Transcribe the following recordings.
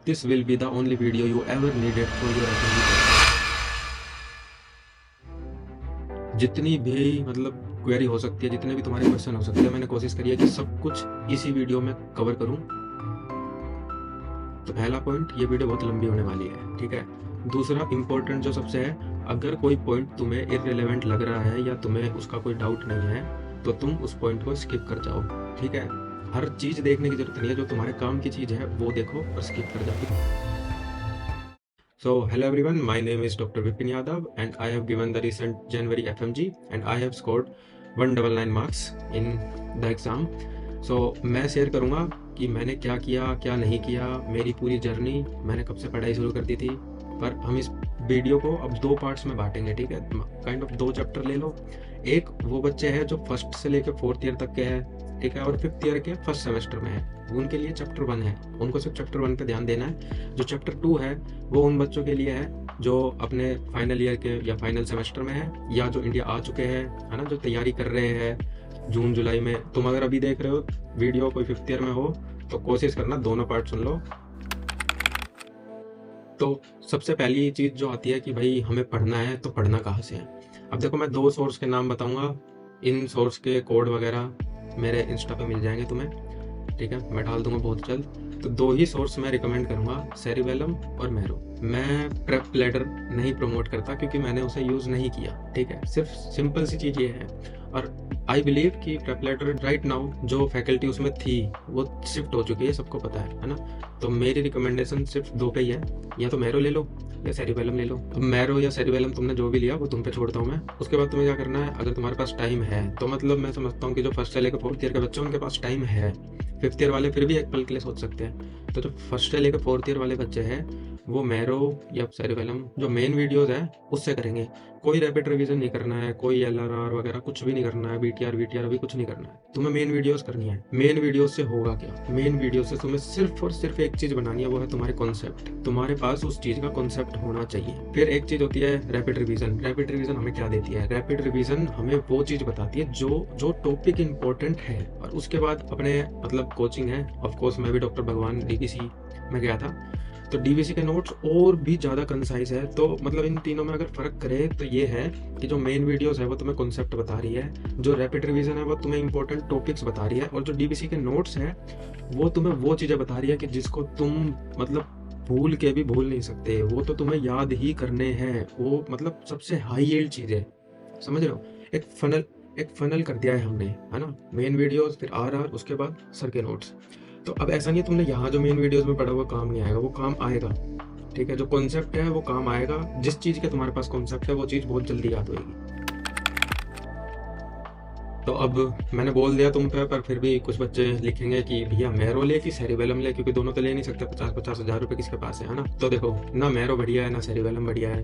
This will be the only video you ever needed for your FMG purpose. जितनी भी मतलब query हो सकती है, जितने भी तुम्हारे क्वेश्चन हो सकते हैं, मैंने कोशिश करी है कि सब कुछ इसी वीडियो में कवर करूं। तो पहला पॉइंट, ये वीडियो बहुत लंबी होने वाली है, ठीक है। दूसरा इंपॉर्टेंट जो सबसे है, अगर कोई पॉइंट तुम्हें इररिलेवेंट लग रहा है या तुम्हें उसका कोई डाउट नहीं है तो तुम उस पॉइंट को स्किप कर जाओ, ठीक है। हर चीज देखने की जरूरत नहीं है, जो तुम्हारे काम की चीज है वो देखो और स्किप कर जाओ। So, hello everyone, my name is Dr. Vipin Yadav and I have given the recent January FMG and I have scored 199 marks in the exam. So, मैं शेयर करूँगा कि मैंने क्या किया, क्या नहीं किया, मेरी पूरी जर्नी, मैंने कब से पढ़ाई शुरू कर दी थी। पर हम इस वीडियो को अब 2 पार्ट्स में बांटेंगे, ठीक है। काइंड ऑफ 2 चैप्टर ले लो। एक वो बच्चे हैं जो फर्स्ट से लेकर 4th ईयर तक के हैं, ठीक है, और 5th ईयर के फर्स्ट सेमेस्टर में है, उनके लिए चैप्टर 1 है, उनको सिर्फ चैप्टर 1 पे ध्यान देना है। जो चैप्टर 2 है वो उन बच्चों के लिए है जो अपने फाइनल ईयर के या फाइनल सेमेस्टर में है, या जो इंडिया आ चुके हैं, है ना, जो तैयारी कर रहे हैं जून जुलाई में। तुम अगर अभी देख रहे हो वीडियो, कोई 5th ईयर में हो, तो कोशिश करना दोनों पार्ट सुन लो। तो सबसे पहली चीज जो आती है कि भाई हमें पढ़ना है, तो पढ़ना कहाँ से है। अब देखो, मैं 2 सोर्स के नाम बताऊंगा, इन सोर्स के कोड वगैरह मेरे इंस्टा पे मिल जाएंगे तुम्हें, ठीक है, मैं डाल दूंगा बहुत जल्द। तो 2 ही सोर्स मैं रिकमेंड करूंगा, सेरिबेलम और मैरो। मैं प्रेप लैडर नहीं प्रमोट करता क्योंकि मैंने उसे यूज नहीं किया, ठीक है। सिर्फ सिंपल सी चीज ये है, और आई बिलीव कि प्रेप लैडर राइट नाउ जो फैकल्टी उसमें थी वो शिफ्ट हो चुकी है, सबको पता है ना। तो मेरी रिकमेंडेशन सिर्फ 2 पे ही है, या तो मैरो ले लो या सेरिबेलम ले लो। अब मैरो या सेरिबेलम तुमने जो भी लिया वो तुम पे छोड़ता हूँ मैं। उसके बाद तुम्हें क्या करना है, अगर तुम्हारे पास टाइम है तो, मतलब मैं समझता हूँ कि जो फर्स्ट से लेकर 4th ईयर के बच्चे उनके पास टाइम है। 5th ईयर वाले फिर भी एक पल के लिए सोच सकते हैं। तो जो फर्स्ट से लेकर 4th ईयर वाले बच्चे हैं वो मैरो या सेरिबेलम जो मेन वीडियोस है उससे करेंगे। कोई रैपिड रिवीजन नहीं करना है, कोई एलआरआर वगैरह कुछ भी नहीं करना है, बीटीआर वीटीआर भी कुछ नहीं करना है। तुम्हें मेन वीडियोस करनी है। मेन वीडियोस से होगा क्या, मेन वीडियो से तुम्हें सिर्फ और सिर्फ एक चीज बनानी है, वो है तुम्हारे कॉन्सेप्ट। तुम्हारे पास उस चीज का कॉन्सेप्ट होना चाहिए। फिर एक चीज होती है रैपिड रिवीजन। रैपिड रिवीजन हमें क्या देती है, रैपिड रिवीजन हमें वो चीज बताती है जो जो टॉपिक इंपॉर्टेंट है। और उसके बाद अपने मतलब कोचिंग है, ऑफ कोर्स मैं भी डॉक्टर भगवान डीवीसी में गया था, तो डीवीसी के नोट्स और भी ज़्यादा कंसाइज है। तो मतलब इन तीनों में अगर फ़र्क करे तो ये है कि जो मेन वीडियोस है वो तुम्हें कॉन्सेप्ट बता रही है, जो रैपिड रिवीजन है वो तुम्हें इंपॉर्टेंट टॉपिक्स बता रही है, और जो डीवीसी के नोट्स है वो तुम्हें वो चीज़ें बता रही है कि जिसको तुम मतलब भूल के भी भूल नहीं सकते, वो तो तुम्हें याद ही करने हैं। वो मतलब सबसे हाई यील्ड चीज़ है, समझ रहे हो। एक फनल कर दिया है हमने, है ना। मेन वीडियोस, फिर आर, उसके बाद सर के नोट्स। तो अब ऐसा नहीं है तुमने यहाँ जो मेन वीडियोस में पढ़ा हुआ काम नहीं आएगा, वो काम आएगा, ठीक है। जो कॉन्सेप्ट है वो काम आएगा। जिस चीज के तुम्हारे पास कॉन्सेप्ट है वो चीज बहुत जल्दी याद होगी। तो अब मैंने बोल दिया तुम पे, पर फिर भी कुछ बच्चे लिखेंगे कि भैया मैरो ले कि सेरिबेलम ले, क्योंकि दोनों तो ले नहीं सकते। 50-50 हज़ार रुपए किसके पास है ना। तो देखो, ना मैरो बढ़िया है ना सेरिबेलम बढ़िया है।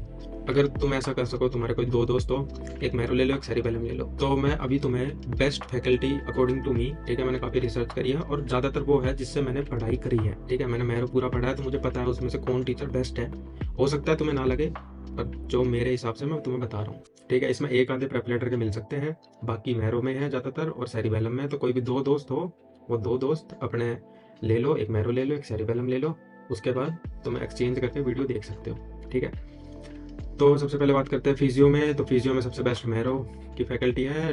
अगर तुम ऐसा कर सको, तुम्हारे कोई 2 दोस्त हो, एक मैरो ले लो एक सेरिबेलम ले लो। तो मैं अभी तुम्हें best faculty according to me, ठीक है, मैंने काफी रिसर्च करी है और ज्यादातर वो है जिससे मैंने पढ़ाई करी है, ठीक है। मैंने मैरो पूरा पढ़ा है तो मुझे पता है उसमें से कौन टीचर बेस्ट है। हो सकता है तुम्हें ना लगे, पर जो मेरे हिसाब से मैं तुम्हें बता रहा हूँ, ठीक है। इसमें एक आधे प्रेप लेटर के मिल सकते हैं, बाकी मैरो में है ज़्यादातर और सेरिबेलम में। तो कोई भी 2 दोस्त हो, वो 2 दोस्त अपने ले लो, एक मैरो ले लो एक सेरिबेलम ले लो। उसके बाद तुम एक्सचेंज करके वीडियो देख सकते हो, ठीक है। तो सबसे पहले बात करते हैं फिजियो में। तो फिजियो में सबसे बेस्ट मैरो की फैकल्टी है,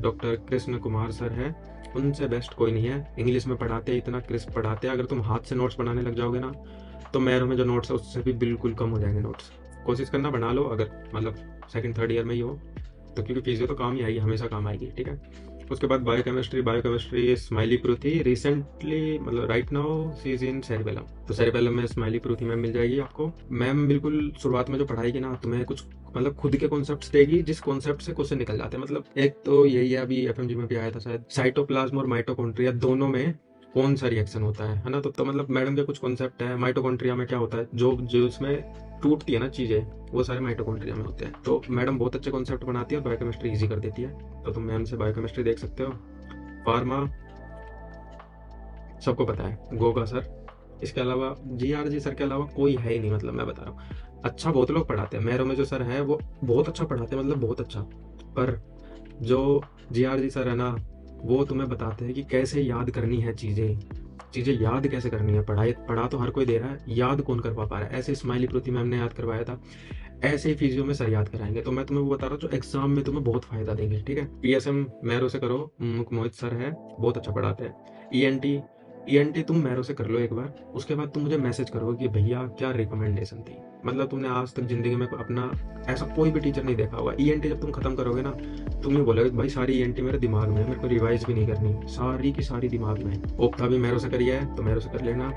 डॉक्टर कृष्ण कुमार सर है। उनसे बेस्ट कोई नहीं है। इंग्लिश में पढ़ाते हैं, इतना क्रिस्प पढ़ाते हैं। अगर तुम हाथ से नोट्स बनाने लग जाओगे ना, तो मैरो में जो नोट्स है उससे भी बिल्कुल कम हो जाएंगे नोट्स। कोशिश करना बना लो, अगर मतलब 2nd 3rd ईयर में ही हो तो, क्योंकि फिजियो तो काम ही आएगी, हमेशा काम आएगी, ठीक है। उसके बाद बायोकेमिस्ट्री स्माइली पृथ्वी रिसेंटली, मतलब right now she is in cerebellum. तो सेरिबेलम में स्माइली पृथ्वी मैम मिल जाएगी आपको। मैम बिल्कुल शुरुआत में जो पढ़ाएगी ना, तुम्हें कुछ मतलब खुद के कॉन्सेप्ट्स देगी, जिस कॉन्सेप्ट से क्वेश्चन निकल जाते हैं। मतलब एक तो यही है, अभी एफएमजी में भी आया था शायद, साइटोप्लाज्म और माइटोकॉन्ड्रिया दोनों में कौन सा रिएक्शन होता है ना। तो मतलब मैडम के कुछ कॉन्सेप्ट है। माइटोकॉन्ड्रिया में क्या होता है, जो जो उसमें टूटती है ना चीजें, वो सारे माइटोकॉन्ड्रिया में होते हैं। तो मैडम बहुत अच्छे कॉन्सेप्ट बनाती है और बायोकेमिस्ट्री इजी कर देती है। तो तुम मैम से बायोकेमिस्ट्री देख सकते हो। फार्मा सबको पता है, गोगा सर। इसके अलावा जीआरजी सर के अलावा कोई है ही नहीं, मतलब मैं बता रहा हूँ। अच्छा बहुत लोग पढ़ाते हैं, मैरो में जो सर है वो बहुत अच्छा पढ़ाते हैं, मतलब बहुत अच्छा। पर जो जीआरजी सर है ना, वो तुम्हें बताते हैं कि कैसे याद करनी है चीजें, चीज़ें याद कैसे करनी है, पढ़ा तो हर कोई दे रहा है, याद कौन करवा पा रहा है। ऐसे स्माइली पृथ्वी मैम ने याद करवाया था, ऐसे ही फिजियो में सर याद कराएंगे। तो मैं तुम्हें वो बता रहा हूँ जो एग्जाम में तुम्हें बहुत फायदा देंगे, ठीक है। पीएसएम मैरो से करो, मोहित सर है, बहुत अच्छा पढ़ाते हैं। ईएनटी, तुम मैरो से कर लो एक बार, उसके बाद तुम मुझे मैसेज करो कि भैया क्या रिकमेंडेशन थी। मतलब तुमने आज तक जिंदगी में अपना ऐसा कोई भी टीचर नहीं देखा होगा। ईएनटी जब तुम खत्म करोगे ना, तुम ये बोलोगे भाई सारी ईएनटी मेरे दिमाग में है, मेरे को रिवाइज भी नहीं करनी, सारी की सारी दिमाग में है। ओप्था भी मैरो से करिए है तो मैरो से कर लेना।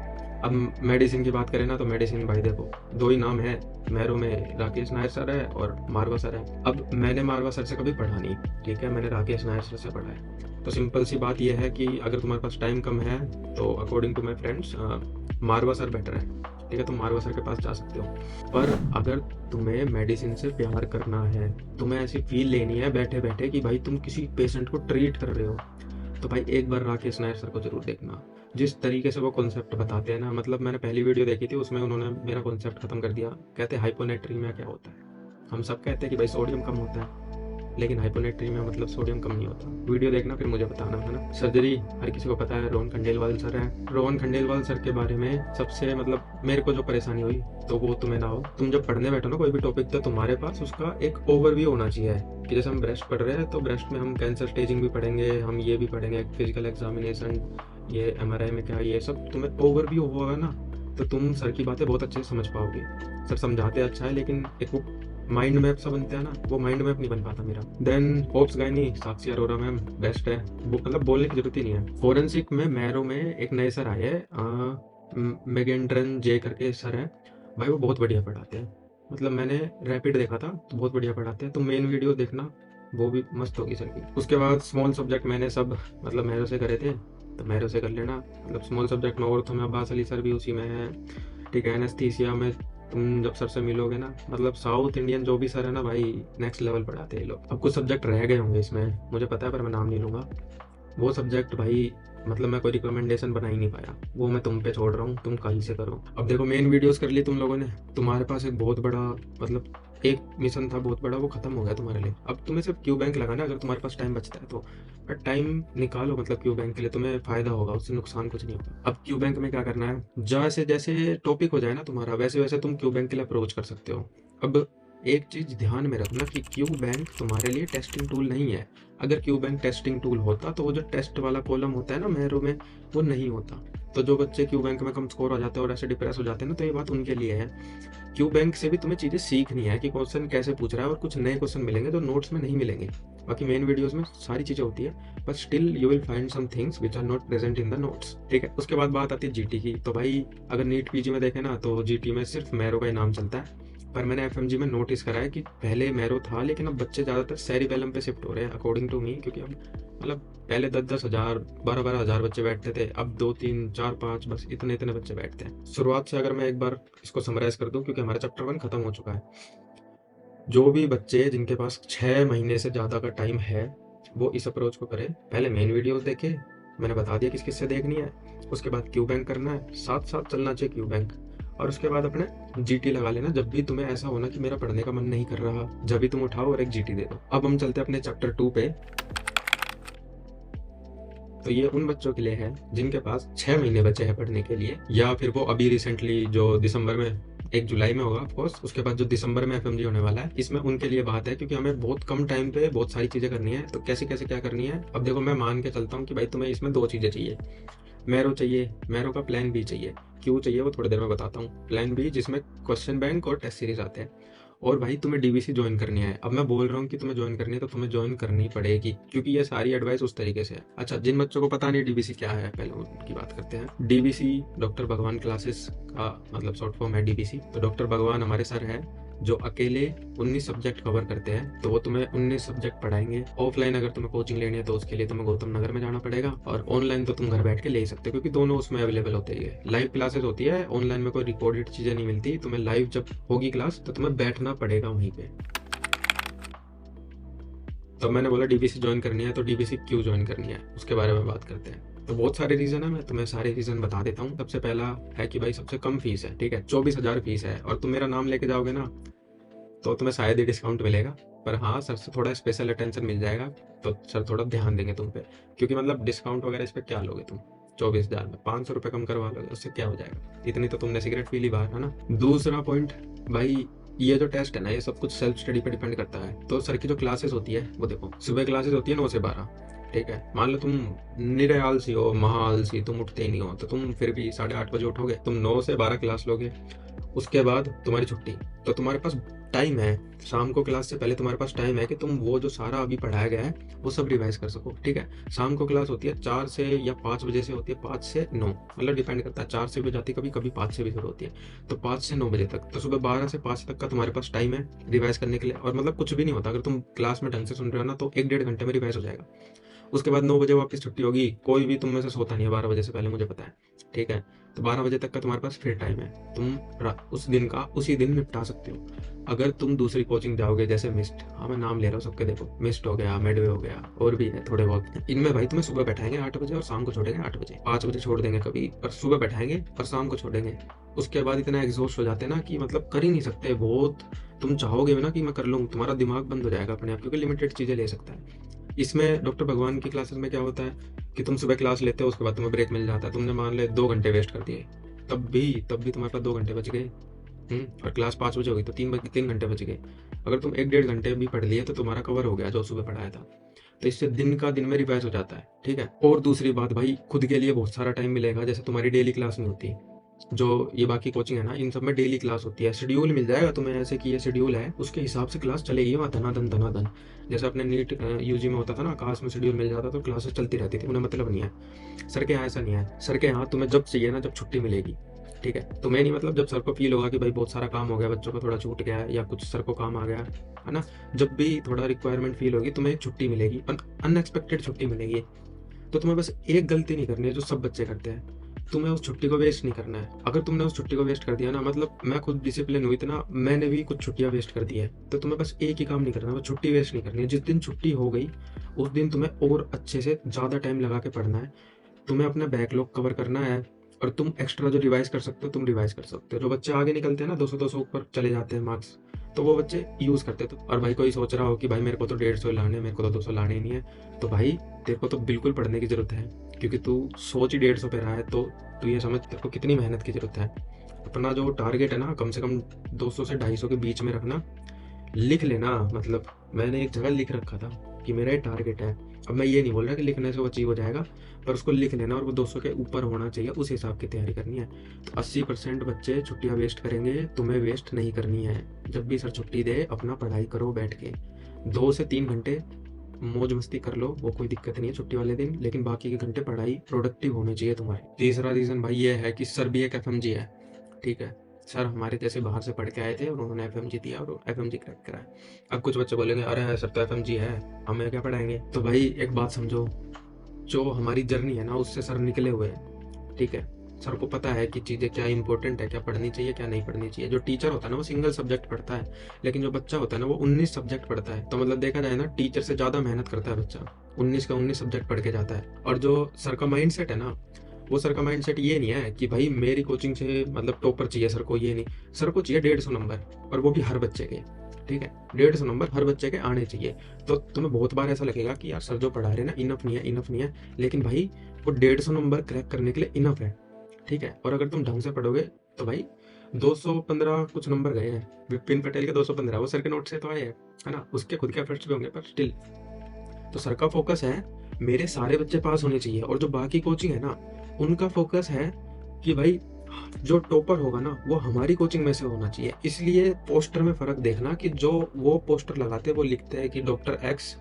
अब मेडिसिन की बात करें ना, तो मेडिसिन भाई देखो दो ही नाम है, मैरो में राकेश नायर सर है और मारवा सर है। अब मैंने मारवा सर से कभी पढ़ा नहीं, ठीक है, मैंने राकेश नायर सर से पढ़ा है। तो सिंपल सी बात यह है कि अगर तुम्हारे पास टाइम कम है तो अकॉर्डिंग टू माई फ्रेंड्स मारवा सर बेटर है, ठीक है, तुम मारवा सर के पास जा सकते हो। पर अगर तुम्हें मेडिसिन से प्यार करना है, तुम्हें ऐसी फील लेनी है बैठे बैठे कि भाई तुम किसी पेशेंट को ट्रीट कर रहे हो, तो भाई एक बार राकेश नायर सर को जरूर देखना। जिस तरीके से वो कॉन्सेप्ट बताते हैं ना, मतलब मैंने पहली वीडियो देखी थी, उसमें उन्होंने मेरा कॉन्सेप्ट खत्म कर दिया। कहते हाइपोनेट्रीमिया क्या होता है, हम सब कहते हैं कि भाई सोडियम कम होता है, लेकिन हाइपोनेट्रीमिया मतलब सोडियम कम नहीं होता। वीडियो देखना फिर मुझे बताना, है ना। सर्जरी हर किसी को पता है, रोहन खंडेलवाल सर है। रोहन खंडेलवाल सर के बारे में सबसे मतलब मेरे को जो परेशानी हुई तो वो तुम्हें ना हो। तुम जब पढ़ने बैठो ना कोई भी टॉपिक, तो तुम्हारे पास उसका एक ओवरव्यू होना चाहिए कि जैसे हम ब्रेस्ट पढ़ रहे हैं तो ब्रेस्ट में हम कैंसर स्टेजिंग भी पढ़ेंगे, हम ये भी पढ़ेंगे, फिजिकल एग्जामिनेशन, ये एमआरआई में क्या, ये सब तुम्हें ओवरव्यू होगा ना, तो तुम सर की बातें बहुत अच्छे से समझ पाओगे। सर समझाते अच्छा है, लेकिन एक वो माइंड मैप सा बनता है ना, वो माइंड मैप नहीं बन पाता मेरा। देन होप्स गायनी साक्षी अरोरा मैम बेस्ट है, वो मतलब बोलने की जरूरत ही नहीं है। फोरेंसिक में मैरो में एक नए सर आए हैं, मेगेंड्रन जे करके सर है, भाई वो बहुत बढ़िया पढ़ाते हैं। मतलब मैंने रैपिड देखा था तो बहुत बढ़िया पढ़ाते हैं, तो मेन वीडियो देखना, वो भी मस्त होगी सर की। उसके बाद स्मॉल सब्जेक्ट मैंने सब मतलब मैरो से करे थे, तो मैरो से कर लेना। मतलब स्मॉल सब्जेक्ट में ऑर्थो में अब्बास अली सर भी उसी में है, ठीक है। एनेस्थीसिया में तुम जब सर से मिलोगे ना, मतलब साउथ इंडियन जो भी सर है ना भाई, नेक्स्ट लेवल पढ़ाते हैं ये लोग। अब कुछ सब्जेक्ट रह गए होंगे इसमें, मुझे पता है, पर मैं नाम नहीं लूंगा। वो सब्जेक्ट भाई मतलब मैं कोई रिकमेंडेशन बना ही नहीं पाया, वो मैं तुम पे छोड़ रहा हूँ, तुम कहीं से करो। अब देखो मेन वीडियोस कर ली तुम लोगों ने, तुम्हारे पास एक बहुत बड़ा मतलब एक मिशन था बहुत बड़ा, वो खत्म हो गया तुम्हारे लिए। अब तुम्हें सिर्फ क्यू बैंक लगाना है, अगर तुम्हारे पास टाइम बचता है तो। बट टाइम निकालो, मतलब क्यू बैंक के लिए तुम्हें फायदा होगा, उससे नुकसान कुछ नहीं होगा। अब क्यू बैंक में क्या करना है, जैसे जैसे टॉपिक हो जाए ना तुम्हारा, वैसे वैसे तुम क्यू बैंक के लिए अप्रोच कर सकते हो। अब एक चीज ध्यान में रखना कि क्यू बैंक तुम्हारे लिए टेस्टिंग टूल नहीं है। अगर क्यू बैंक टेस्टिंग टूल होता तो वो जो टेस्ट वाला कॉलम होता है ना मैरो में, वो नहीं होता। तो जो बच्चे क्यू बैंक में कम स्कोर हो जाते हैं और ऐसे डिप्रेस हो जाते हैं ना, तो ये बात उनके लिए है। क्यू बैंक से भी तुम्हें चीजें सीखनी है कि क्वेश्चन कैसे पूछ रहा है, और कुछ नए क्वेश्चन मिलेंगे जो नोट्स में नहीं मिलेंगे। बाकी मेन वीडियोस में सारी चीजें होती है, but still you will find some things which are not present in the notes, ठीक है। उसके बाद बात आती है जीटी की। तो भाई अगर नीट पीजी में देखे ना, तो जीटी में सिर्फ मैरो का ही नाम चलता है। पर मैंने एफएमजी में नोटिस करा है कि पहले मैरो था, लेकिन अब बच्चे ज्यादातर सेरिबेलम पे शिफ्ट हो रहे हैं अकॉर्डिंग टू मी, क्योंकि अब मतलब पहले 10-10 हज़ार 12-12 हज़ार बच्चे बैठते थे, अब 2-3-4-5 बस इतने इतने बच्चे बैठते हैं। शुरुआत से अगर मैं एक बार इसको समराइज कर दूं, क्योंकि हमारा चैप्टर 1 खत्म हो चुका है। जो भी बच्चे जिनके पास 6 महीने से ज़्यादा का टाइम है, वो इस अप्रोच को करें। पहले मेन वीडियोस देखे, मैंने बता दिया किस किस से देखनी है। उसके बाद क्यू बैंक करना है, साथ साथ चलना चाहिए क्यू बैंक। और उसके बाद अपने जीटी लगा लेना, जब भी तुम्हें ऐसा होना कि मेरा पढ़ने का मन नहीं कर रहा, जब भी तुम उठाओ और एक जीटी दे दो। अब हम चलते हैं अपने चैप्टर 2 पे। तो ये उन बच्चों के लिए है जिनके पास 6 महीने बचे हैं पढ़ने के लिए, या फिर वो अभी रिसेंटली जो दिसंबर में 1 जुलाई में होगा ऑफकोर्स, उसके बाद जो दिसंबर में एफएमजी होने वाला है, इसमें उनके लिए बात है, क्योंकि हमें बहुत कम टाइम पे बहुत सारी चीजें करनी है। तो कैसे कैसे क्या करनी है, अब देखो मैं मान के चलता हूँ कि भाई तुम्हें इसमें 2 चीजें चाहिए। मैरो चाहिए, मैरो का प्लान बी चाहिए, क्यों चाहिए वो थोड़ी देर में बताता हूँ। प्लान बी जिसमें क्वेश्चन बैंक और टेस्ट सीरीज आते हैं। और भाई तुम्हें डीबीसी ज्वाइन करनी है। अब मैं बोल रहा हूँ कि तुम्हें ज्वाइन करनी है, तो तुम्हें ज्वाइन करनी पड़ेगी, क्योंकि ये सारी एडवाइस उस तरीके से है। अच्छा, जिन बच्चों को पता नहीं डीबीसी क्या है, पहले उनकी बात करते हैं। डीबीसी डॉक्टर भगवान क्लासेस का मतलब शॉर्ट फॉर्म है डीबीसी। तो डॉक्टर भगवान हमारे सर है जो अकेले 19 सब्जेक्ट कवर करते हैं, तो वो तुम्हें 19 सब्जेक्ट पढ़ाएंगे। ऑफलाइन अगर तुम्हें कोचिंग लेनी है तो उसके लिए तुम्हें गौतम नगर में जाना पड़ेगा, और ऑनलाइन तो तुम घर बैठ के ले ही सकते हो, क्योंकि दोनों उसमें अवेलेबल होते हैं। लाइव क्लासेस होती है, ऑनलाइन में कोई रिकॉर्डेड चीजें नहीं मिलती तुम्हें। लाइव जब होगी क्लास तो तुम्हें बैठना पड़ेगा वहीं पे। तब मैंने बोला डीबीसी ज्वाइन करनी है, तो डीबीसी क्यों ज्वाइन करनी है उसके बारे में बात करते हैं। तो बहुत सारे रीजन है, मैं तुम्हें सारे रीजन बता देता हूँ। सबसे पहला है कि भाई सबसे कम फीस है, ठीक है, 24,000 फीस है, और तुम मेरा नाम लेके जाओगे ना तो तुम्हें शायद ही डिस्काउंट मिलेगा। पर हाँ, सर से थोड़ा स्पेशल अटेंशन मिल जाएगा, तो सर थोड़ा ध्यान देंगे तुम पे, क्योंकि मतलब डिस्काउंट वगैरह इस पे क्या लोगे तुम। 24,000 में 500 रुपये कम करवा लो, उससे क्या हो जाएगा? इतनी तो तुमने सिगरेट पी ली बाहर, है ना। दूसरा पॉइंट भाई, ये जो टेस्ट है ना, ये सब कुछ सेल्फ स्टडी पे डिपेंड करता है। तो सर की जो क्लासेस होती है वो देखो, सुबह क्लासेस होती है 9 से 12, ठीक है। मान लो तुम निरे आलसी हो, महा आलसी, तुम उठते ही नहीं हो, तो तुम फिर भी 8:30 बजे उठोगे, तुम 9 से 12 क्लास लोगे, उसके बाद तुम्हारी छुट्टी। तो तुम्हारे पास टाइम है, शाम को क्लास से पहले तुम्हारे पास टाइम है कि तुम वो जो सारा अभी पढ़ाया गया है वो सब रिवाइज कर सको, ठीक है। शाम को क्लास होती है 4 से या 5 बजे से होती है, 5 से 9, मतलब डिपेंड करता है, 4 से भी हो जाती है कभी कभी, 5 से भी शुरू होती है, तो 5 से 9 बजे तक। तो सुबह 12 से 5 तक का तुम्हारे पास टाइम है रिवाइज करने के लिए, और मतलब कुछ भी नहीं होता, अगर तुम क्लास में ढंग से सुन रहे हो ना तो 1-1.5 घंटे में रिवाइज हो जाएगा। उसके बाद 9 बजे वापस छुट्टी होगी, कोई भी तुम में से सोता नहीं है 12 बजे से पहले, मुझे पता है, ठीक है। तो 12 बजे तक का तुम्हारे पास फिर टाइम है, तुम उस दिन का उसी दिन निपटा सकते हो। अगर तुम दूसरी कोचिंग जाओगे, जैसे मिस्ट, हाँ मैं नाम ले रहा हूँ सबके, देखो मिस्ट हो गया, मेडवे हो गया, और भी है थोड़े बहुत, इनमें भाई तुम्हें सुबह बैठाएंगे 8 बजे और शाम को छोड़ेंगे 8 बजे, 5 बजे छोड़ देंगे कभी, और सुबह बैठाएंगे और शाम को छोड़ेंगे। उसके बाद इतना एग्जॉस्ट हो जाते हैं ना कि मतलब कर ही नहीं सकते बहुत। तुम चाहोगे भी ना कि मैं कर लूँ, तुम्हारा दिमाग बंद हो जाएगा अपने आप, क्योंकि लिमिटेड चीजें ले सकता है। इसमें डॉक्टर भगवान की क्लासेस में क्या होता है कि तुम सुबह क्लास लेते हो, उसके बाद तुम्हें ब्रेक मिल जाता है, तुमने मान ले 2 घंटे वेस्ट कर दिए, तब भी तुम्हारे पास 2 घंटे बच गए। और क्लास 5 बजे होगी तो 3 घंटे बच गए। अगर तुम 1-1.5 घंटे भी पढ़ लिए तो तुम्हारा कवर हो गया जो सुबह पढ़ाया था। तो इससे दिन का दिन में रिवाइज हो जाता है, ठीक है। और दूसरी बात भाई, खुद के लिए बहुत सारा टाइम मिलेगा, जैसे तुम्हारी डेली क्लास नहीं होती, जो ये बाकी कोचिंग है ना, इन सब में डेली क्लास होती है, शेड्यूल मिल जाएगा तुम्हें, ऐसे कि ये शेड्यूल है, उसके हिसाब से क्लास चलेगी वहाँ धनाधन धनाधन। जैसे अपने नीट यूजी में होता था ना, आकाश में शेड्यूल मिल जाता तो क्लासेस चलती रहती थी, उन्हें मतलब नहीं है। सर के यहाँ ऐसा नहीं है, सर के यहाँ तुम्हें जब चाहिए ना, जब छुट्टी मिलेगी, ठीक है। तुम्हें नहीं मतलब, जब सर को फील होगा कि भाई बहुत सारा काम हो गया, बच्चों को थोड़ा छूट गया है, या कुछ सर को काम आ गया है ना, जब भी थोड़ा रिक्वायरमेंट फील होगी, तुम्हें एक छुट्टी मिलेगी, अनएक्सपेक्टेड छुट्टी मिलेगी। तो तुम्हें बस एक गलती नहीं करनी है जो सब बच्चे करते हैं, तुम्हें उस छुट्टी को वेस्ट नहीं करना है। अगर तुमने उस छुट्टी को वेस्ट कर दिया ना, मतलब मैं खुद डिसिप्लिन हुई इतना, मैंने भी कुछ छुट्टियां वेस्ट कर दी है, तो तुम्हें बस एक ही काम नहीं करना, वो छुट्टी वेस्ट नहीं करनी है। जिस दिन छुट्टी हो गई उस दिन तुम्हें और अच्छे से ज़्यादा टाइम लगा के पढ़ना है, तुम्हें अपना बैकलॉग कवर करना है, और तुम एक्स्ट्रा जो रिवाइज कर सकते हो तुम रिवाइज कर सकते हो। जो बच्चे आगे निकलते हैं ना, 200-200 ऊपर चले जाते हैं मार्क्स, तो वो बच्चे यूज करते थे। और भाई कोई सोच रहा हो कि भाई मेरे को तो 150 लाने, मेरे को तो 200 लाने ही नहीं है, तो भाई तेरे को तो बिल्कुल पढ़ने की जरूरत है, क्योंकि तू सोच ही 150 पे रहा है, तो तू ये समझ तेरे को कितनी मेहनत की जरूरत है। अपना जो टारगेट है ना, कम से कम 200 से 250 के बीच में रखना, लिख लेना। मतलब मैंने एक जगह लिख रखा था कि मेरा ये टारगेट है। अब मैं ये नहीं बोल रहा कि लिखने से वो अचीव हो जाएगा, पर उसको लिख लेना, और वो 200 के ऊपर होना चाहिए, उस हिसाब की तैयारी करनी है। तो 80% बच्चे छुट्टियां वेस्ट करेंगे, तुम्हें वेस्ट नहीं करनी है। जब भी सर छुट्टी दे, अपना पढ़ाई करो बैठ के, 2 से 3 घंटे मौज मस्ती कर लो, वो कोई दिक्कत नहीं है छुट्टी वाले दिन, लेकिन बाकी के घंटे पढ़ाई प्रोडक्टिव होने चाहिए तुम्हारी। तीसरा रीजन भाई ये है कि सर भी एक एफएमजी है, ठीक है। सर हमारे जैसे बाहर से पढ़ के आए थे और उन्होंने एफएमजी दिया और एफएमजी क्रैक करा है। अब कुछ बच्चे बोलेंगे अरे सर तो एफएमजी है, हमें क्या पढ़ाएंगे। तो भाई एक बात समझो, जो हमारी जर्नी है ना उससे सर निकले हुए हैं, ठीक है। सर को पता है कि चीज़ें क्या इंपॉर्टेंट है, क्या पढ़नी चाहिए क्या नहीं पढ़नी चाहिए। जो टीचर होता है ना वो सिंगल सब्जेक्ट पढ़ता है, लेकिन जो बच्चा होता है ना वो 19 सब्जेक्ट पढ़ता है। तो मतलब देखा जाए ना, टीचर से ज़्यादा मेहनत करता है बच्चा, 19 का 19 सब्जेक्ट पढ़ के जाता है। और जो सर का माइंड सेट है ना, वो सर का माइंड सेट ये नहीं है कि भाई मेरी कोचिंग से मतलब टॉपर चाहिए सर को, ये नहीं। सर को चाहिए 150 नंबर, और वो भी हर बच्चे के, ठीक है। 150 नंबर हर बच्चे के आने चाहिए। तो तुम्हें बहुत बार ऐसा लगेगा कि यार सर जो पढ़ा रहे हैं ना इनफ नहीं है, इनफ नहीं है, लेकिन भाई वो 150 नंबर क्रैक करने के लिए इनफ है, ठीक है। और अगर तुम ढंग से पढ़ोगे तो भाई 215 कुछ नंबर गए हैं, विपिन पटेल के 215 वो सर के नोट से तो आए हैं, है ना, उसके खुद के एफर्ट्स भी होंगे, पर स्टिल। तो सर का फोकस है मेरे सारे बच्चे पास होने चाहिए, और जो बाकी कोचिंग है ना उनका फोकस है कि भाई जो टॉपर होगा ना वो हमारी कोचिंग में से होना चाहिए। इसलिए पोस्टर में फर्क देखना कि जो वो पोस्टर लगाते हैं वो लिखते हैं कि डॉक्टर एक्स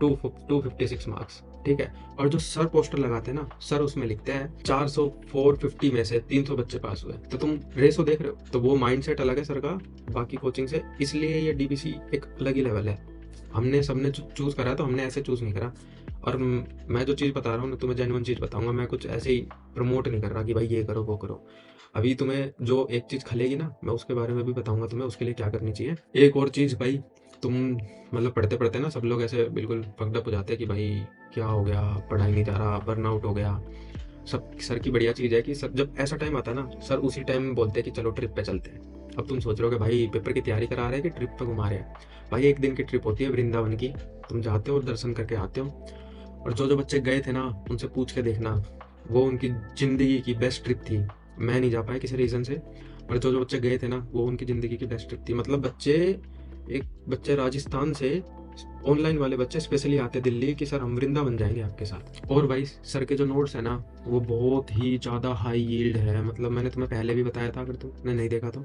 256 मार्क्स, ठीक है। और जो सर पोस्टर लगाते हैं ना, सर उसमें लिखते हैं 400 450 में से 300 बच्चे पास हुए। तो तुम रेसो देख रहे हो, तो वो माइंडसेट अलग है सर का बाकी कोचिंग से, इसलिए ये डीबीसी एक अलग ही लेवल है। हमने सबने चूज करा तो हमने ऐसे चूज नहीं करा। और मैं जो चीज़ बता रहा हूँ ना तुम्हें जेन्युइन चीज़ बताऊंगा, मैं कुछ ऐसे ही प्रमोट नहीं कर रहा कि भाई ये करो वो करो। अभी तुम्हें जो एक चीज़ खलेगी ना मैं उसके बारे में भी बताऊंगा तुम्हें, उसके लिए क्या करनी चाहिए। एक और चीज़ भाई, तुम मतलब पढ़ते पढ़ते ना सब लोग ऐसे बिल्कुल फकडअप हो जाते हैं कि भाई क्या हो गया, पढ़ाई नहीं जा रहा, बर्नआउट हो गया। सब सर की बढ़िया चीज़ है कि सर जब ऐसा टाइम आता है ना, सर उसी टाइम बोलते हैं कि चलो ट्रिप पे चलते हैं। अब तुम सोच रहे हो कि भाई पेपर की तैयारी करा रहे हैं कि ट्रिप पे घुमा रहे हैं। भाई एक दिन की ट्रिप होती है वृंदावन की, तुम जाते हो और दर्शन करके आते हो। और जो जो बच्चे गए थे ना उनसे पूछ के देखना, वो उनकी ज़िंदगी की बेस्ट ट्रिप थी। मैं नहीं जा पाया किसी रीज़न से, पर जो बच्चे गए थे ना, वो उनकी ज़िंदगी की बेस्ट ट्रिप थी। मतलब एक बच्चे राजस्थान से, ऑनलाइन वाले बच्चे स्पेशली आते दिल्ली कि सर हम वृंदावन जाएँगे आपके साथ। और भाई सर के जो नोट्स हैं ना, वो बहुत ही ज़्यादा हाई यील्ड है। मतलब मैंने तुम्हें पहले भी बताया था, अगर तुमने नहीं देखा तो।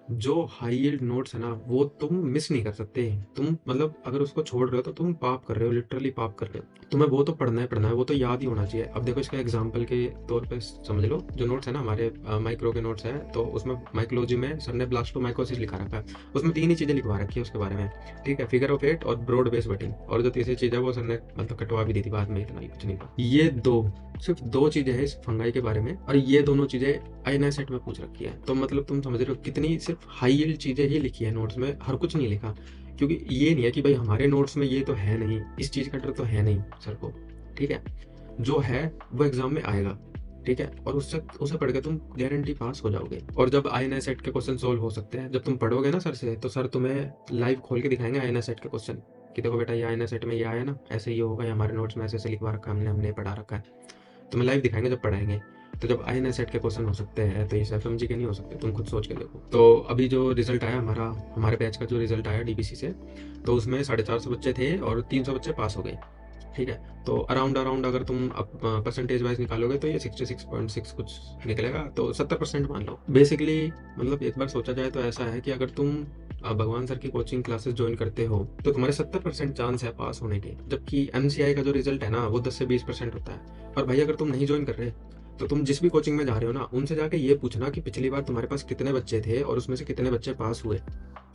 जो हाई यील्ड नोट्स है ना, वो तुम मिस नहीं कर सकते। तुम मतलब अगर उसको छोड़ रहे हो तो तुम पाप कर रहे हो, लिटरली पाप कर रहे हो। तुम्हें वो तो पढ़ना है, वो तो याद ही होना चाहिए। अब देखो, इसका एग्जांपल के तौर पे समझ लो, जो नोट्स है ना हमारे माइक्रो के नोट्स हैं, तो उसमें माइकोलॉजी में सर ने ब्लास्टोमाइकोसिस लिखा रखा है। उसमें 3 ही चीज़ें लिखवा रखी है उसके बारे में, ठीक है, फिगर ऑफ 8 और ब्रॉड बेस बटिंग, और जो तीसरी चीज़ है वो सर ने मतलब कटवा भी दी थी बाद में, इतना ही कुछ नहीं था। ये दो, सिर्फ 2 चीज़ें हैं इस फंगाई के बारे में, और ये दोनों चीज़ें आईएनआई सेट में पूछ रखी है। तो मतलब तुम समझ रहे हो कितनी सिर्फ हाई यील्ड चीज़ें ही लिखी है नोट्स में, हर कुछ नहीं लिखा। क्योंकि ये नहीं है कि भाई हमारे नोट्स में ये तो है नहीं, इस चीज़ का डर तो है नहीं सर को, ठीक है। जो है वो एग्जाम में आएगा, ठीक है, और उससे उसे पढ़ के तुम गारंटी पास हो जाओगे। और जब आईएनआई सेट के क्वेश्चन सोल्व हो सकते हैं, जब तुम पढ़ोगे ना सर से, तो सर तुम्हें लाइव खोल के दिखाएंगे आईएनआई सेट के क्वेश्चन कि देखो बेटा, ये आईएनआई सेट में ये आया ना, ऐसे ये होगा, ये हमारे नोट्स में ऐसे ऐसे लिखवा रखा है, हमने पढ़ा रखा है। तुम्हें लाइव दिखाएंगे जब पढ़ाएंगे। तो जब आईएनआई सेट के क्वेश्चन हो सकते हैं, तो ये एफएमजी के नहीं हो सकते, तुम खुद सोच के देखो। तो अभी जो रिजल्ट आया हमारे बैच का जो रिजल्ट आया डीबीसी से, तो उसमें 450 बच्चे थे और 300 बच्चे पास हो गए, ठीक है। तो अराउंड अराउंड अगर तुम परसेंटेज वाइज निकालोगे तो ये 66.6 कुछ निकलेगा, तो 70% मान लो बेसिकली। मतलब एक बार सोचा जाए तो ऐसा है कि अगर तुम भगवान सर की कोचिंग क्लासेस ज्वाइन करते हो, तो तुम्हारे 70% चांस है पास होने के, जबकि एमसीआई का जो रिजल्ट है ना, वो 10 से 20% होता है। और भाई अगर तुम नहीं ज्वाइन कर रहे, तो तुम जिस भी कोचिंग में जा रहे हो ना, उनसे जाके ये पूछना कि पिछली बार तुम्हारे पास कितने बच्चे थे और उसमें से कितने बच्चे पास हुए,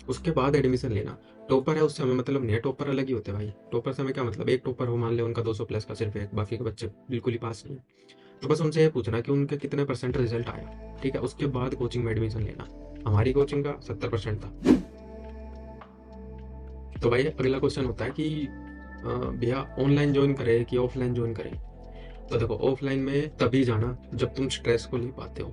उसके बाद एडमिशन लेना। टॉपर है उससे हमें मतलब नहीं है, टॉपर अलग ही होते हैं भाई। टॉपर से हमें क्या मतलब, एक टॉपर हो मान ले, उनका 200 प्लस का सिर्फ एक, बाकी के बच्चे बिल्कुल ही पास नहीं। तो बस उनसे ये पूछना कि उनके कितने परसेंट रिजल्ट आया, ठीक है, उसके बाद कोचिंग में एडमिशन लेना। हमारी कोचिंग का 70% था। तो भाई अगला क्वेश्चन होता है कि भैया ऑनलाइन ज्वाइन करें कि ऑफलाइन ज्वाइन करें। तो देखो, ऑफलाइन में तभी जाना जब तुम स्ट्रेस को ले पाते हो,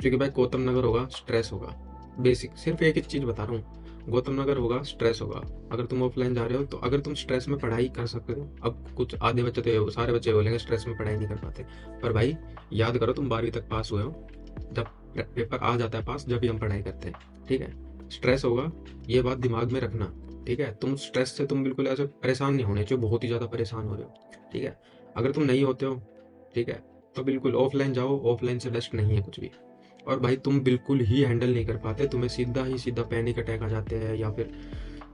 क्योंकि भाई गौतम नगर होगा, स्ट्रेस होगा। बेसिक सिर्फ एक ही चीज़ बता रहा हूँ, गौतम नगर होगा, स्ट्रेस होगा। अगर तुम ऑफलाइन जा रहे हो, तो अगर तुम स्ट्रेस में पढ़ाई कर सकते हो, अब कुछ आधे बच्चे तो सारे बच्चे बोलेंगे स्ट्रेस में पढ़ाई नहीं कर पाते, पर भाई याद करो, तुम 12वीं तक पास हुए हो, जब पेपर आ जाता है पास, जब भी हम पढ़ाई करते हैं, ठीक है। स्ट्रेस होगा, ये बात दिमाग में रखना, ठीक है। तुम स्ट्रेस से तुम बिल्कुल ऐसे परेशान नहीं होने चाहिए, बहुत ही ज़्यादा परेशान हो रहे हो, ठीक है। अगर तुम नहीं होते हो, ठीक है, तो बिल्कुल ऑफलाइन जाओ, ऑफलाइन से बेस्ट नहीं है कुछ भी। और भाई तुम बिल्कुल ही हैंडल नहीं कर पाते, तुम्हें सीधा पैनिक अटैक आ जाते हैं, या फिर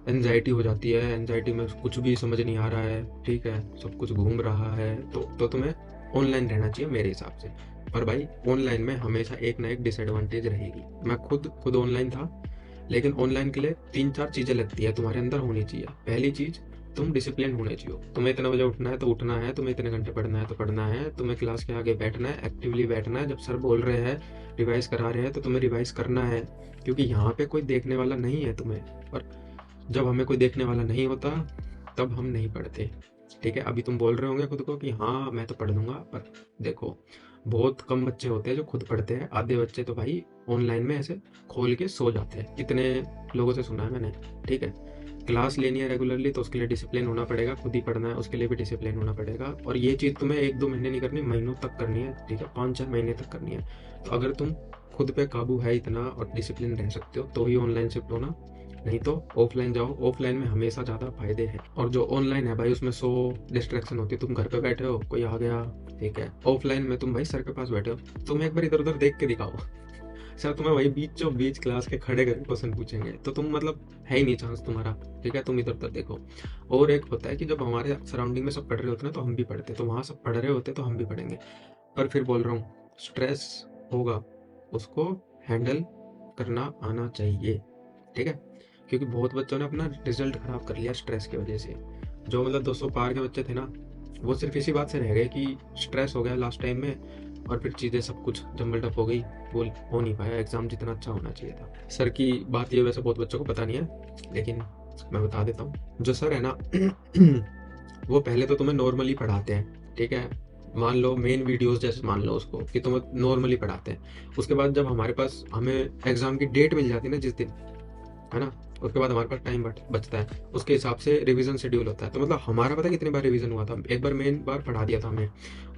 एनजाइटी हो जाती है। एनजाइटी में कुछ भी समझ नहीं आ रहा है, ठीक है, सब कुछ घूम रहा है, तो तुम्हें ऑनलाइन रहना चाहिए मेरे हिसाब से। पर भाई ऑनलाइन में हमेशा एक ना एक डिसएडवांटेज रहेगी। मैं खुद ऑनलाइन था, लेकिन ऑनलाइन के लिए 3-4 चीज़ें लगती है तुम्हारे अंदर होनी चाहिए। पहली चीज़, तुम डिसिप्लिन होने चाहिए। तुम्हें इतने बजे उठना है तो उठना है, तुम्हें इतने घंटे पढ़ना है तो पढ़ना है, तुम्हें क्लास के आगे बैठना है, एक्टिवली बैठना है। जब सर बोल रहे हैं, रिवाइज करा रहे हैं, तो तुम्हें रिवाइज करना है, क्योंकि यहाँ पे कोई देखने वाला नहीं है तुम्हें। और जब हमें कोई देखने वाला नहीं होता, तब हम नहीं पढ़ते, ठीक है। अभी तुम बोल रहे होंगे खुद को कि हाँ मैं तो पढ़ लूंगा, पर देखो, बहुत कम बच्चे होते हैं जो खुद पढ़ते हैं। आधे बच्चे तो भाई ऑनलाइन में ऐसे खोल के सो जाते हैं, कितने लोगों से सुना है मैंने, ठीक है। क्लास लेनी है रेगुलरली, तो उसके लिए डिसिप्लिन होना पड़ेगा, खुद ही पढ़ना है उसके लिए भी डिसिप्लिन होना पड़ेगा। और ये चीज़ तुम्हें 1-2 महीने नहीं करनी, महीनों तक करनी है, ठीक है, 5-6 महीने तक करनी है। तो अगर तुम खुद पे काबू है इतना और डिसिप्लिन रह सकते हो, तो ही ऑनलाइन शिफ्ट होना, नहीं तो ऑफलाइन जाओ। ऑफलाइन में हमेशा ज़्यादा फायदे हैं। और जो ऑनलाइन है भाई, उसमें 100 डिस्ट्रैक्शन होती है। तुम घर पे बैठे हो, कोई आ गया, ठीक है। ऑफलाइन में तुम भाई सर के पास बैठे हो, तुम एक बार इधर उधर देख के दिखाओ, सर तुम्हें वही बीचों बीच क्लास के खड़े करके क्वेश्चन पूछेंगे, तो तुम मतलब है ही नहीं चांस तुम्हारा, ठीक है, तुम इधर उधर देखो। और एक होता है कि जब हमारे सराउंडिंग में सब पढ़ रहे होते हैं, तो हम भी पढ़ते, तो वहाँ सब पढ़ रहे होते तो हम भी पढ़ेंगे। पर फिर बोल रहा हूँ, स्ट्रेस होगा, उसको हैंडल करना आना चाहिए, ठीक है। क्योंकि बहुत बच्चों ने अपना रिजल्ट खराब कर लिया स्ट्रेस की वजह से। जो मतलब 200 पार के बच्चे थे ना, वो सिर्फ इसी बात से रह गए कि स्ट्रेस हो गया लास्ट टाइम में, और फिर चीज़ें सब कुछ जम्बल टप हो गई, वो हो नहीं पाया एग्ज़ाम जितना अच्छा होना चाहिए था। सर की बात ये वैसे बहुत बच्चों को पता नहीं है, लेकिन मैं बता देता हूँ। जो सर है ना वो पहले तो तुम्हें नॉर्मली पढ़ाते हैं, ठीक है। मान लो मेन वीडियोस जैसे मान लो उसको, कि तुम्हें नॉर्मली पढ़ाते हैं। उसके बाद जब हमें एग्ज़ाम की डेट मिल जाती है ना जिस दिन, है ना, उसके बाद हमारे पास टाइम बचता है, उसके हिसाब से रिवीजन शेड्यूल होता है। तो मतलब हमारा पता है कितनी बार रिवीजन हुआ था, एक बार मेन बार पढ़ा दिया था हमें,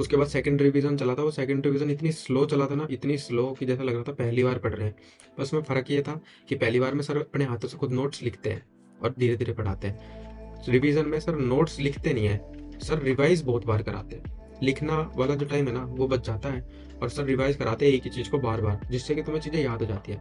उसके बाद सेकंड रिवीजन चला था, वो सेकंड रिवीजन इतनी स्लो चला था ना, इतनी स्लो कि जैसा लग रहा था पहली बार पढ़ रहे हैं। बस में फ़र्क ये था कि पहली बार में सर अपने हाथों से खुद नोट्स लिखते हैं और धीरे धीरे पढ़ाते हैं। रिवीजन में सर नोट्स लिखते नहीं है, सर रिवाइज बहुत बार कराते हैं। लिखना वाला जो टाइम है ना वो बच जाता है, और सर रिवाइज कराते हैं एक ही चीज़ को बार बार, जिससे कि तुम्हें चीज़ें याद हो जाती है।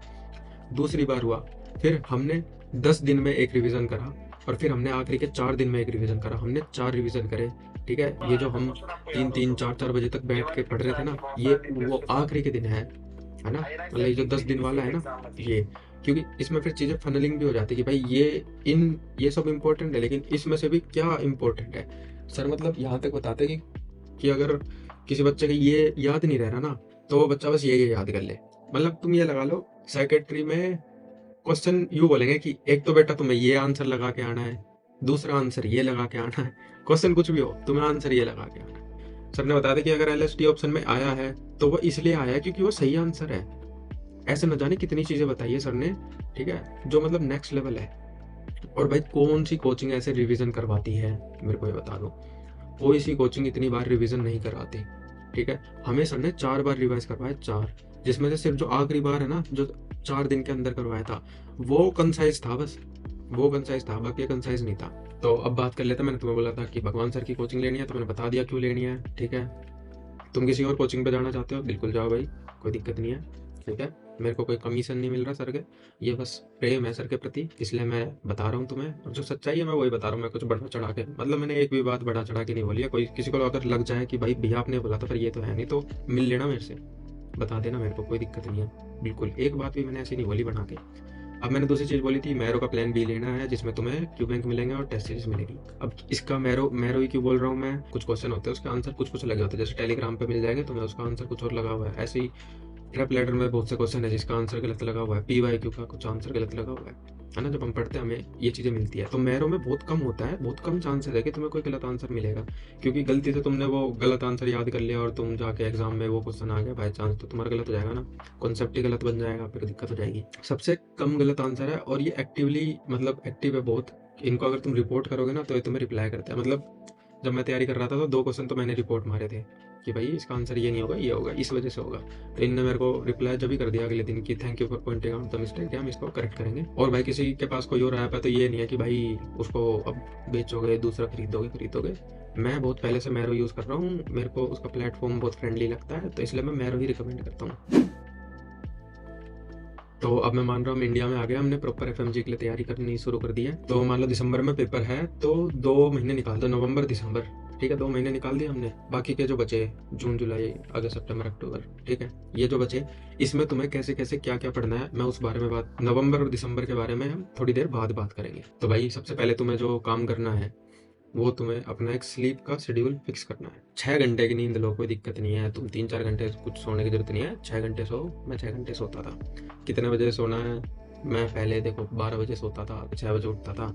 दूसरी बार हुआ, फिर हमने 10 दिन में एक रिवीजन करा, और फिर हमने आखिरी के 4 दिन में एक रिवीजन करा, हमने 4 रिवीजन करे। ठीक है, ये जो हम 3-3 4-4 बजे तक बैठ के पढ़ रहे थे ना, ये वो आखिरी के दिन है ना, मतलब ये जो 10 दिन वाला है ना, ये, क्योंकि इसमें फिर चीज़ें फनलिंग भी हो जाती है कि भाई ये सब इम्पोर्टेंट है, लेकिन इसमें से भी क्या इम्पोर्टेंट है। सर मतलब यहाँ तक बताते हैं कि अगर किसी बच्चे का ये याद नहीं रह रहा ना, तो वो बच्चा बस ये याद कर ले। मतलब तुम ये लगा लो, साइकेट्री में क्वेश्चन यूँ बोलेंगे कि एक तो बेटा तुम्हें ये आंसर लगा के आना है, दूसरा आंसर ये लगा के आना है, क्वेश्चन कुछ भी हो तुम्हें आंसर ये लगा के आना है। सर ने बताया था कि अगर एलएसटी ऑप्शन में आया है तो वो इसलिए आया है क्योंकि वो सही आंसर है। ऐसे न जाने कितनी चीजें बताई है सर ने, ठीक है, जो मतलब नेक्स्ट लेवल है। और भाई कौन सी कोचिंग ऐसे रिवीजन करवाती है, मेरे को ये बता दो। कोई सी कोचिंग इतनी बार रिवीजन नहीं करवाती। ठीक है, हमें सर ने 4 बार रिवाइज करवाया, 4, जिसमें से सिर्फ जो आखिरी बार है ना, जो 4 दिन के अंदर करवाया था, वो कंसाइज था, बस वो कंसाइज था, बाकी कंसाइज नहीं था। तो अब बात कर लेते हैं। मैंने तुम्हें बोला था कि भगवान सर की कोचिंग लेनी है, तो मैंने बता दिया क्यों लेनी है। ठीक है, तुम किसी और कोचिंग पे जाना चाहते हो बिल्कुल जाओ भाई, कोई दिक्कत नहीं है। ठीक है, मेरे को कोई कमीशन नहीं मिल रहा सर के, ये बस प्रेम है सर के प्रति, इसलिए मैं बता रहा हूँ तुम्हें, और जो सच्चाई है मैं वही बता रहा हूँ। मैं कुछ बढ़ा चढ़ा के, मतलब मैंने एक भी बात बढ़ा चढ़ा के नहीं बोली है। कोई किसी को अगर लग जाए कि भाई भैया आपने बोला था पर ये तो है नहीं, तो मिल लेना मेरे से, बता देना मेरे को, कोई दिक्कत नहीं है। बिल्कुल एक बात भी मैंने ऐसी नहीं बोली बना के। अब मैंने दूसरी चीज़ बोली थी, मैरो का प्लान बी लेना है, जिसमें तुम्हें क्यू बैंक मिलेंगे और टेस्ट सीरीज मिलेगी। अब इसका मैरो मैरो ही क्यों बोल रहा हूँ मैं, कुछ क्वेश्चन होते हैं उसके आंसर कुछ कुछ लगे होते हैं, जैसे टेलीग्राम पे मिल जाएंगे तुम्हें, उसका आंसर कुछ और लगा हुआ है। ऐसे ही ट्रैप लेटर में बहुत से क्वेश्चन है जिसका आंसर गलत लगा हुआ है, PYQ का कुछ आंसर गलत लगा हुआ है ना। जब हम पढ़ते हैं हमें ये चीज़ें मिलती है, तो मैरो में बहुत कम होता है, बहुत कम चांसेस है कि तुम्हें कोई गलत आंसर मिलेगा, क्योंकि गलती से तुमने वो गलत आंसर याद कर लिया और तुम जाके एग्जाम में वो क्वेश्चन आ गया बाई चांस, तो तुम्हारा गलत हो जाएगा ना, कॉन्सेप्ट ही गलत बन जाएगा, फिर दिक्कत हो जाएगी। सबसे कम गलत आंसर है, और ये एक्टिवली मतलब एक्टिव है बहुत। इनको अगर तुम रिपोर्ट करोगे ना तो ये तुम्हें रिप्लाई करता है। मतलब जब मैं तैयारी कर रहा था तो 2 क्वेश्चन तो मैंने रिपोर्ट मारे थे कि भाई इसका आंसर ये नहीं होगा, ये होगा, इस वजह से होगा। तो इनने मेरे को रिप्लाई जब भी कर दिया अगले दिन कि thank you for pointing out the mistake, हम इसको करेक्ट करेंगे। और भाई किसी के पास कोई और ऐप है तो ये नहीं है कि भाई उसको अब बेचोगे, दूसरा खरीदोगे। मैं बहुत पहले से मैरो यूज़ कर रहा हूँ, मेरे को उसका प्लेटफॉर्म बहुत फ्रेंडली लगता है, तो इसलिए मैं मैरो ही रिकमेंड करता हूँ। तो अब मैं मान रहा हूँ इंडिया में आ गया, हमने प्रॉपर FMG के लिए तैयारी करनी शुरू कर दी है। तो मान लो दिसंबर में पेपर है, तो 2 महीने निकाल दो, नवंबर दिसंबर, ठीक है, 2 महीने निकाल दिए हमने। बाकी के जो बचे, जून जुलाई अगस्त सितंबर अक्टूबर, ठीक है, ये जो बचे, इसमें तुम्हें कैसे कैसे क्या क्या पढ़ना है, मैं उस बारे में बात, नवंबर और दिसंबर के बारे में हम थोड़ी देर बाद बात करेंगे। तो भाई सबसे पहले तुम्हें जो काम करना है वो तुम्हें अपना एक स्लीप का शेड्यूल फिक्स करना है। 6 घंटे की नींद लो, कोई दिक्कत नहीं है, तुम 3-4 घंटे कुछ सोने की जरूरत नहीं है, 6 घंटे सो। मैं 6 घंटे सोता था। कितने बजे सोना है, मैं पहले देखो 12 बजे सोता था, 6 बजे उठता था।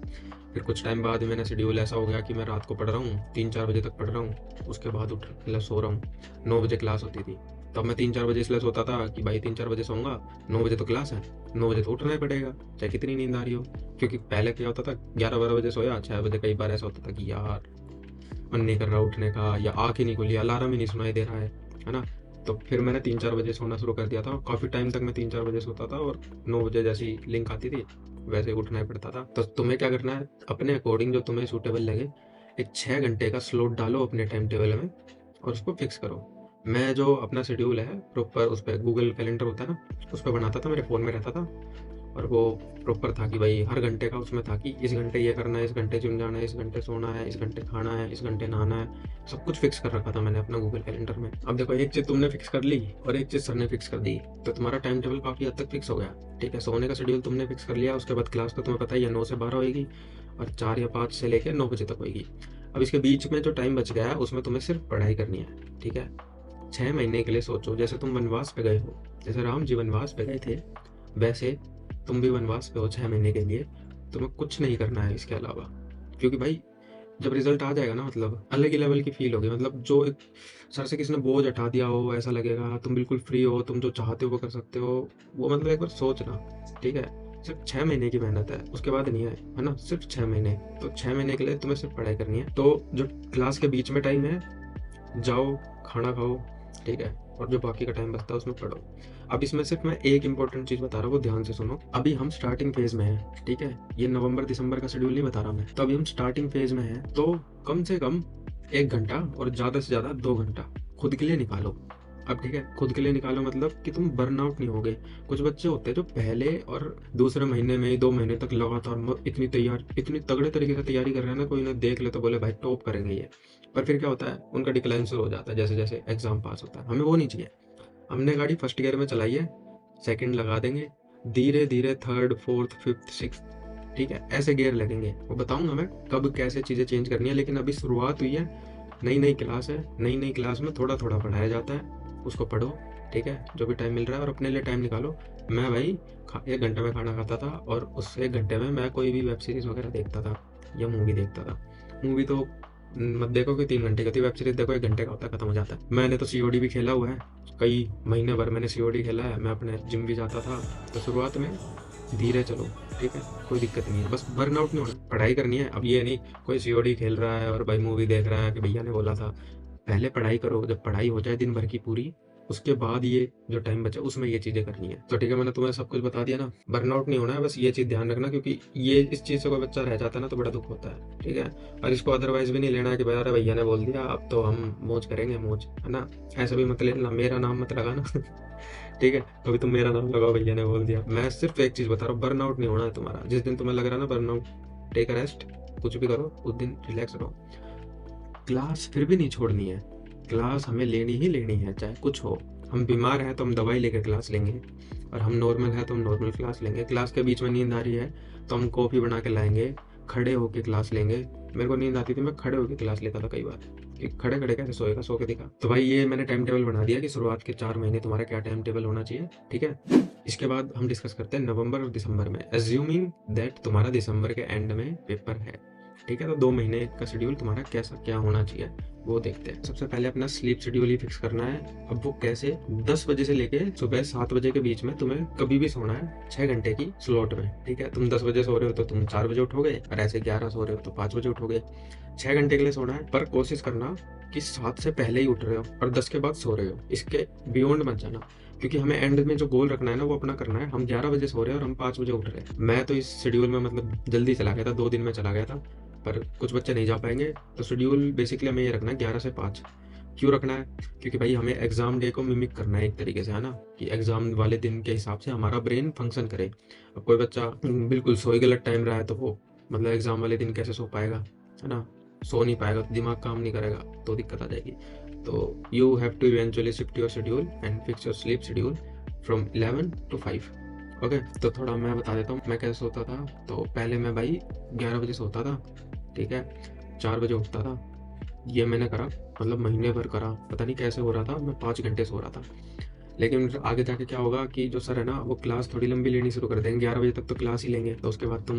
फिर कुछ टाइम बाद मेरा शेड्यूल ऐसा हो गया कि मैं रात को पढ़ रहा हूँ, 3-4 बजे तक पढ़ रहा हूँ, उसके बाद उठ मतलब सो रहा हूँ। 9 बजे क्लास होती थी, तब मैं 3-4 बजे इसलिए सोता था कि भाई 3-4 बजे सोऊंगा, 9 बजे तो क्लास है, 9 बजे तो उठना ही पड़ेगा चाहे कितनी नींद आ रही हो। क्योंकि पहले क्या होता था, 11-12 बजे सोया, 6 बजे कई बार ऐसा होता था कि यार मन नहीं कर रहा उठने का, या आँख ही नहीं खुली, अलार्म ही नहीं सुनाई दे रहा है ना। तो फिर मैंने 3-4 बजे सोना शुरू कर दिया था, और काफ़ी टाइम तक मैं 3-4 बजे सोता था, और 9 बजे जैसी लिंक आती थी वैसे उठना ही पड़ता था। तो तुम्हें क्या करना है, अपने अकॉर्डिंग जो तुम्हें सूटेबल लगे, एक 6 घंटे का स्लॉट डालो अपने टाइम टेबल में और उसको फिक्स करो। मैं जो अपना शेड्यूल है प्रॉपर, उस पर गूगल कैलेंडर होता है ना, उस पर बनाता था, मेरे फ़ोन में रहता था, और वो प्रॉपर था कि भाई हर घंटे का उसमें था कि इस घंटे ये करना है, इस घंटे जिम जाना है, इस घंटे सोना है, इस घंटे खाना है, इस घंटे नहाना है। सब कुछ फिक्स कर रखा था मैंने अपना गूगल कैलेंडर में। अब देखो, एक चीज़ तुमने फिक्स कर ली और एक चीज़ सर ने फिक्स कर दी, तो तुम्हारा टाइम टेबल काफ़ी हद तक फिक्स हो गया। ठीक है, सोने का शेड्यूल तुमने फिक्स कर लिया, उसके बाद क्लास तो तुम्हें पता ही है 9 से 12 होगी, और 4 या 5 से लेकर 9 बजे तक होगी। अब इसके बीच में जो टाइम बच गया है उसमें तुम्हें सिर्फ पढ़ाई करनी है। ठीक है, 6 महीने के लिए सोचो, जैसे तुम वनवास पे गए हो, जैसे राम जी वनवास पे गए थे, वैसे तुम भी वनवास पे हो 6 महीने के लिए। तुम्हें कुछ नहीं करना है इसके अलावा, क्योंकि भाई जब रिजल्ट आ जाएगा ना, मतलब अलग ही लेवल की फील होगी। मतलब जो एक सर से किसी ने बोझ हटा दिया हो, ऐसा लगेगा, तुम बिल्कुल फ्री हो, तुम जो चाहते हो वो कर सकते हो। वो मतलब एक बार सोचना, ठीक है, सिर्फ 6 महीने की मेहनत है, उसके बाद नहीं है ना, सिर्फ 6 महीने। तो 6 महीने के लिए तुम्हें सिर्फ पढ़ाई करनी है। तो जो क्लास के बीच में टाइम है, जाओ खाना खाओ, ठीक है, और जो बाकी का टाइम बचता है उसमें पढ़ो। अब इसमें सिर्फ मैं एक इंपॉर्टेंट चीज बता रहा हूँ, वो ध्यान से सुनो। अभी हम स्टार्टिंग फेज में हैं, ठीक है, ये नवंबर दिसंबर का शेड्यूल नहीं बता रहा मैं, तो अभी हम स्टार्टिंग फेज में हैं। तो कम से कम 1 घंटा और ज्यादा से ज्यादा 2 घंटा खुद के लिए निकालो। अब ठीक है, खुद के लिए निकालो मतलब कि तुम बर्नआउट नहीं होगे। कुछ बच्चे होते हैं जो पहले और दूसरे महीने में 2 महीने तक लगातार इतनी तगड़े तरीके से तैयारी कर रहे हैं ना, कोई इन्हें देख ले तो बोले भाई टॉप करेंगे ये। पर फिर क्या होता है, उनका डिक्लाइन शुरू हो जाता है जैसे जैसे एग्जाम पास होता है। हमें वो नहीं चाहिए। हमने गाड़ी फर्स्ट गियर में चलाई है, सेकंड लगा देंगे, धीरे धीरे थर्ड फोर्थ फिफ्थ सिक्स, ठीक है, ऐसे गियर लगेंगे। वो बताऊंगा मैं कब कैसे चीजें चेंज करनी है, लेकिन अभी शुरुआत हुई है। नई नई क्लास है, नई नई क्लास में थोड़ा थोड़ा पढ़ाया जाता है, उसको पढ़ो, ठीक है, जो भी टाइम मिल रहा है, और अपने लिए टाइम निकालो। मैं भाई 1 घंटे में खाना खाता था, और उस 1 घंटे में मैं कोई भी वेब सीरीज वगैरह देखता था या मूवी देखता था। मूवी तो मत देखो कि 3 घंटे की होती है, वेब सीरीज देखो 1 घंटे का होता है, खत्म हो जाता है। मैंने तो सीओडी भी खेला हुआ है, कई महीने भर मैंने सीओडी खेला है। मैं अपने जिम भी जाता था। तो शुरुआत में धीरे चलो, ठीक है, कोई दिक्कत नहीं है, बस बर्नआउट नहीं होना, पढ़ाई करनी है। अब ये नहीं कोई सीओडी खेल रहा है और भाई मूवी देख रहा है कि भैया ने बोला था। पहले पढ़ाई करो, जब पढ़ाई हो जाए दिन भर की पूरी, उसके बाद ये जो टाइम बचे उसमें ये चीजें करनी है। तो ठीक है, मैंने तुम्हें सब कुछ बता दिया ना, बर्नआउट नहीं होना है, बस ये चीज ध्यान रखना, क्योंकि ये इस चीज से कोई बच्चा रह जाता है ना तो बड़ा दुख होता है, ठीक है। और इसको अदरवाइज भी नहीं लेना है कि भाई अरे भैया ने बोल दिया अब तो हम मौज करेंगे, मौज है ना, ऐसा भी मत लेना, मेरा नाम मत लगाना ठीक है, कभी तुम मेरा नाम लगाओ भैया ने बोल दिया। मैं सिर्फ एक चीज बता रहा हूँ, बर्नआउट नहीं होना है तुम्हारा। जिस दिन तुम्हें लग रहा है ना बर्नआउट, टेक अ रेस्ट, कुछ भी करो, उस दिन रिलैक्स रहो। क्लास फिर भी नहीं छोड़नी है, क्लास हमें लेनी ही लेनी है, चाहे कुछ हो। हम बीमार हैं तो हम दवाई लेकर क्लास लेंगे, और हम नॉर्मल है तो हम नॉर्मल क्लास लेंगे। क्लास के बीच में नींद आ रही है तो हम कॉफ़ी बना के लाएंगे, खड़े होके क्लास लेंगे। मेरे को नींद आती थी, मैं खड़े होके क्लास लेता था कई बार, कि खड़े खड़े कैसे सोएगा, सो के दिखा। तो भाई ये मैंने टाइम टेबल बना दिया कि शुरुआत के 4 महीने तुम्हारा क्या टाइम टेबल होना चाहिए, ठीक है। इसके बाद हम डिस्कस करते हैं नवंबर और दिसंबर में, एज्यूमिंग दैट तुम्हारा दिसंबर के एंड में पेपर है, ठीक है। तो 2 महीने का शेड्यूल तुम्हारा कैसा क्या होना चाहिए वो देखते हैं। सबसे पहले अपना स्लीप शेड्यूल ही फिक्स करना है। अब वो कैसे, 10 बजे से लेके सुबह 7 बजे के बीच में तुम्हें कभी भी सोना है, 6 घंटे की स्लॉट में, ठीक है। तुम 10 बजे सो रहे हो तो तुम 4 बजे उठोगे, और ऐसे 11 सो रहे हो तो 5 बजे उठोगे। 6 घंटे के लिए सोना है, पर कोशिश करना कि 7 से पहले ही उठ रहे हो और 10 के बाद सो रहे हो, इसके बियॉन्ड मत जाना, क्योंकि हमें एंड में जो गोल रखना है ना वो अपना करना है। हम 11 बजे सो रहे हैं और हम 5 बजे उठ रहे हैं। मैं तो इस शेड्यूल में मतलब जल्दी चला गया था, 2 दिन में चला गया था, पर कुछ बच्चे नहीं जा पाएंगे। तो शेड्यूल बेसिकली हमें ये रखना है 11 से 5। क्यों रखना है, क्योंकि भाई हमें एग्जाम डे को मिमिक करना है एक तरीके से, है ना, कि एग्जाम वाले दिन के हिसाब से हमारा ब्रेन फंक्शन करे। अब कोई बच्चा बिल्कुल सोई गलत टाइम रहा है तो वो मतलब एग्जाम वाले दिन कैसे सो पाएगा, है ना, सो नहीं पाएगा तो दिमाग काम नहीं करेगा, तो दिक्कत आ जाएगी। तो you have to eventually shift your schedule and fix your sleep schedule from 11 to 5। Okay, तो थोड़ा मैं बता देता हूँ मैं कैसे सोता था। तो पहले मैं भाई 11 बजे सोता था, ठीक है, 4 बजे उठता था। ये मैंने करा, मतलब महीने भर करा, पता नहीं कैसे हो रहा था, मैं 5 घंटे सो रहा था। लेकिन फिर आगे जाके क्या होगा कि जो सर है ना वो क्लास थोड़ी लंबी लेनी शुरू कर देंगे, 11 बजे तक तो क्लास ही लेंगे, तो उसके बाद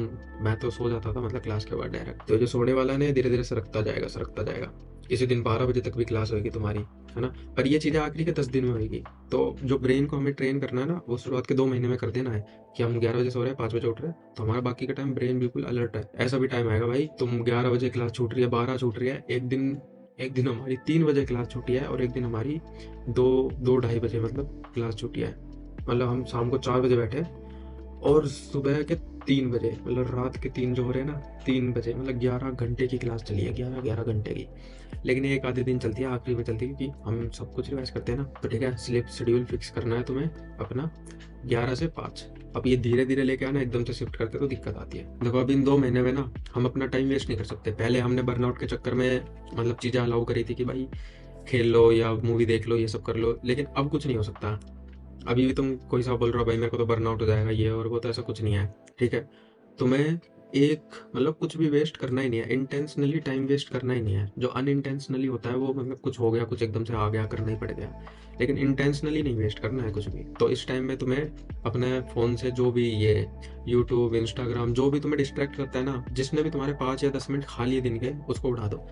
मैं तो सो जाता था, मतलब क्लास के बाद डायरेक्ट। तो जो सोने वाला है धीरे धीरे सरकता जाएगा, सरकता जाएगा। किसी दिन 12 बजे तक भी क्लास होगी तुम्हारी, है ना। पर ये चीज़ें आखिरी के 10 दिन में होगी। तो जो ब्रेन को हमें ट्रेन करना है ना वो शुरुआत के 2 महीने में कर देना है, कि हम 11 बजे सो रहे हैं, 5 बजे उठ रहे हैं, तो हमारा बाकी का टाइम ब्रेन बिल्कुल अलर्ट है। ऐसा भी टाइम आएगा भाई, तुम 11 बजे क्लास छूट रही है, 12 छूट रही है, एक दिन हमारी 3 बजे क्लास छूटी है, और एक दिन हमारी 2-2:30 बजे मतलब क्लास छूटी है। मतलब हम शाम को 4 बजे बैठे और सुबह के 3 बजे, मतलब रात के 3 जो हो रहे हैं ना, 3 बजे, मतलब 11 घंटे की क्लास चली है, 11 घंटे की। लेकिन एक आधे दिन चलती है, आखिरी में चलती है, क्योंकि हम सब कुछ रिवाइज करते हैं ना। तो ठीक है, स्लीप शेड्यूल फिक्स करना है तुम्हें अपना 11 से 5। अब ये धीरे धीरे लेके आना, एकदम से शिफ्ट करते तो दिक्कत आती है। देखो अब इन 2 महीने में ना हम अपना टाइम वेस्ट नहीं कर सकते। पहले हमने बर्नआउट के चक्कर में मतलब चीज़ें अलाउ करी थी कि भाई खेल लो या मूवी देख लो, ये सब कर लो, लेकिन अब कुछ नहीं हो सकता। अभी भी तुम कोई सा बोल रहे हो भाई मेरे को तो बर्नआउट हो जाएगा ये और वो, तो ऐसा कुछ नहीं है, ठीक है। तुम्हें एक मतलब कुछ भी वेस्ट करना ही नहीं है, इंटेंशनली टाइम वेस्ट करना ही नहीं है। जो अनइंटेंशनली होता है वो मतलब कुछ हो गया, कुछ एकदम से आ गया, करना ही पड़ गया, लेकिन इंटेंशनली नहीं वेस्ट करना है कुछ भी। तो इस टाइम में तुम्हें अपने फ़ोन से जो भी ये यूट्यूब, इंस्टाग्राम, जो भी तुम्हें डिस्ट्रैक्ट करता है ना, जिसने भी तुम्हारे 5 या 10 मिनट खा लिए दिन के, उसको उठा दो।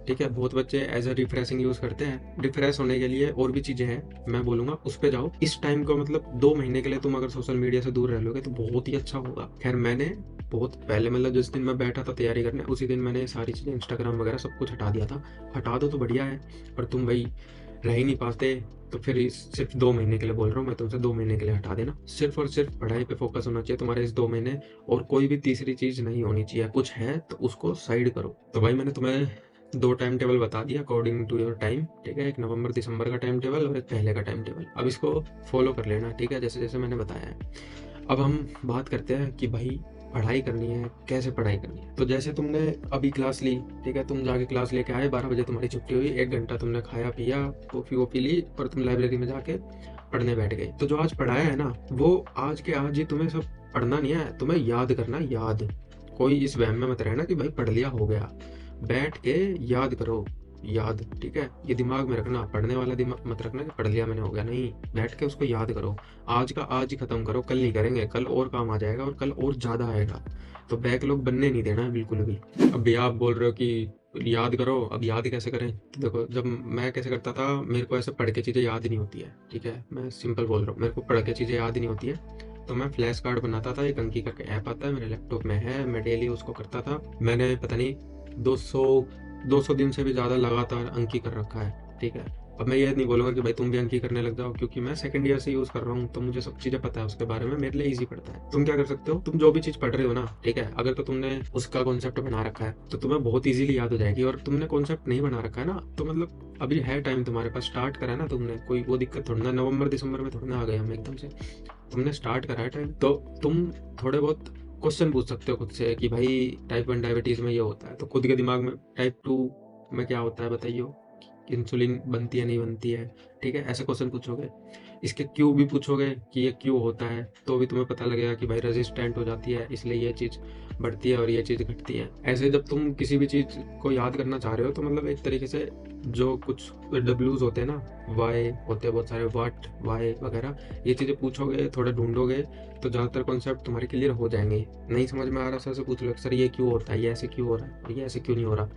ठीक है, बहुत बच्चे एज अ रिफ्रेशिंग यूज़ करते हैं, रिफ्रेश होने के लिए और भी चीज़ें हैं, मैं बोलूँगा उस पे जाओ। इस टाइम को मतलब 2 महीने के लिए तुम अगर सोशल मीडिया से दूर रह लोगे तो बहुत ही अच्छा होगा। खैर मैंने बहुत पहले मतलब जिस दिन मैं बैठा था तैयारी करने, उसी दिन मैंने ये सारी चीज़ें इंस्टाग्राम वगैरह सब कुछ हटा दिया था। हटा दो तो बढ़िया है, पर तुम भाई रह ही नहीं पाते, तो फिर सिर्फ 2 महीने के लिए बोल रहा हूँ मैं तुमसे, 2 महीने के लिए हटा देना। सिर्फ और सिर्फ पढ़ाई पे फोकस होना चाहिए तुम्हारे इस 2 महीने, और कोई भी तीसरी चीज़ नहीं होनी चाहिए। कुछ है तो उसको साइड करो। तो भाई मैंने तुम्हें 2 टाइम टेबल बता दिया अकॉर्डिंग टू योर टाइम, ठीक है? एक नवंबर दिसंबर का टाइम टेबल और एक पहले का टाइम टेबल। अब इसको फॉलो कर लेना, ठीक है? जैसे जैसे मैंने बताया है। अब हम बात करते हैं कि भाई पढ़ाई करनी है, कैसे पढ़ाई करनी है। तो जैसे तुमने अभी क्लास ली, ठीक है, तुम जाके क्लास लेके आए, 12 बजे तुम्हारी छुट्टी हुई, 1 घंटा तुमने खाया पिया, कॉफ़ी वॉफ़ी ली, और तुम लाइब्रेरी में जाके पढ़ने बैठ गए। तो जो आज पढ़ाया है ना, वो आज के आज ही तुम्हें सब पढ़ना नहीं है, तुम्हें याद करना है, याद। कोई इस वहम में मत रहना कि भाई पढ़ लिया हो गया। बैठ के याद करो, याद, ठीक है? ये दिमाग में रखना, पढ़ने वाला दिमाग मत रखना कि पढ़ लिया मैंने हो गया, नहीं। बैठ के उसको याद करो, आज का आज ही खत्म करो, कल नहीं करेंगे, कल और काम आ जाएगा और कल और ज़्यादा आएगा। तो बैकलॉग बनने नहीं देना है बिल्कुल भी। अब भैया आप बोल रहे हो कि याद करो, अब याद कैसे करें? तो देखो, जब मैं कैसे करता था, मेरे को ऐसे पढ़ के चीज़ें याद नहीं होती है, ठीक है? मैं सिंपल बोल रहा हूँ, मेरे को पढ़ के चीज़ें याद नहीं होती है। तो मैं फ्लैश कार्ड बनाता था, एक अंकी करके ऐप आता है मेरे लैपटॉप में है, मैं डेली उसको करता था। मैंने पता नहीं 200 200 दिन से भी ज़्यादा लगातार अंकी कर रखा है, ठीक है? अब मैं ये नहीं बोलूँगा कि भाई तुम भी अंकी करने लग जाओ, क्योंकि मैं सेकंड ईयर से यूज़ कर रहा हूँ, तो मुझे सब चीज़ें पता है उसके बारे में, मेरे लिए ईज़ी पड़ता है। तुम क्या कर सकते हो, तुम जो भी चीज़ पढ़ रहे हो ना, ठीक है, अगर तो तुमने उसका कॉन्सेप्ट बना रखा है तो तुम्हें बहुत ईज़िली याद हो जाएगी, और तुमने कॉन्सेप्ट नहीं बना रखा है ना, तो मतलब अभी है टाइम तुम्हारे पास, स्टार्ट करा है ना तुमने, कोई वो दिक्कत थोड़ी ना, नवंबर दिसंबर में थोड़ी ना आ गए हम एकदम से। तुमने स्टार्ट करा है टाइम, तो तुम थोड़े बहुत क्वेश्चन पूछ सकते हो खुद से कि भाई टाइप 1 डायबिटीज़ में ये होता है, तो खुद के दिमाग में टाइप 2 में क्या होता है बताइए, इंसुलिन बनती है नहीं बनती है, ठीक है? ऐसे क्वेश्चन पूछोगे। इसके क्यों भी पूछोगे कि ये क्यों होता है, तो भी तुम्हें पता लगेगा कि भाई रेजिस्टेंट हो जाती है, इसलिए ये चीज़ बढ़ती है और ये चीज़ घटती है। ऐसे जब तुम किसी भी चीज़ को याद करना चाह रहे हो, तो मतलब एक तरीके से जो कुछ डब्ल्यूज होते हैं ना, वाई होते हैं बहुत सारे, वाट, वाई वगैरह, ये चीज़ें पूछोगे, थोड़े ढूंढोगे, तो ज़्यादातर कॉन्सेप्ट तुम्हारे क्लियर हो जाएंगे। नहीं समझ में आ रहा, सर से पूछ लो, सर ये क्यों होता है, ये ऐसे क्यों हो रहा है, और ये ऐसे क्यों नहीं हो रहा,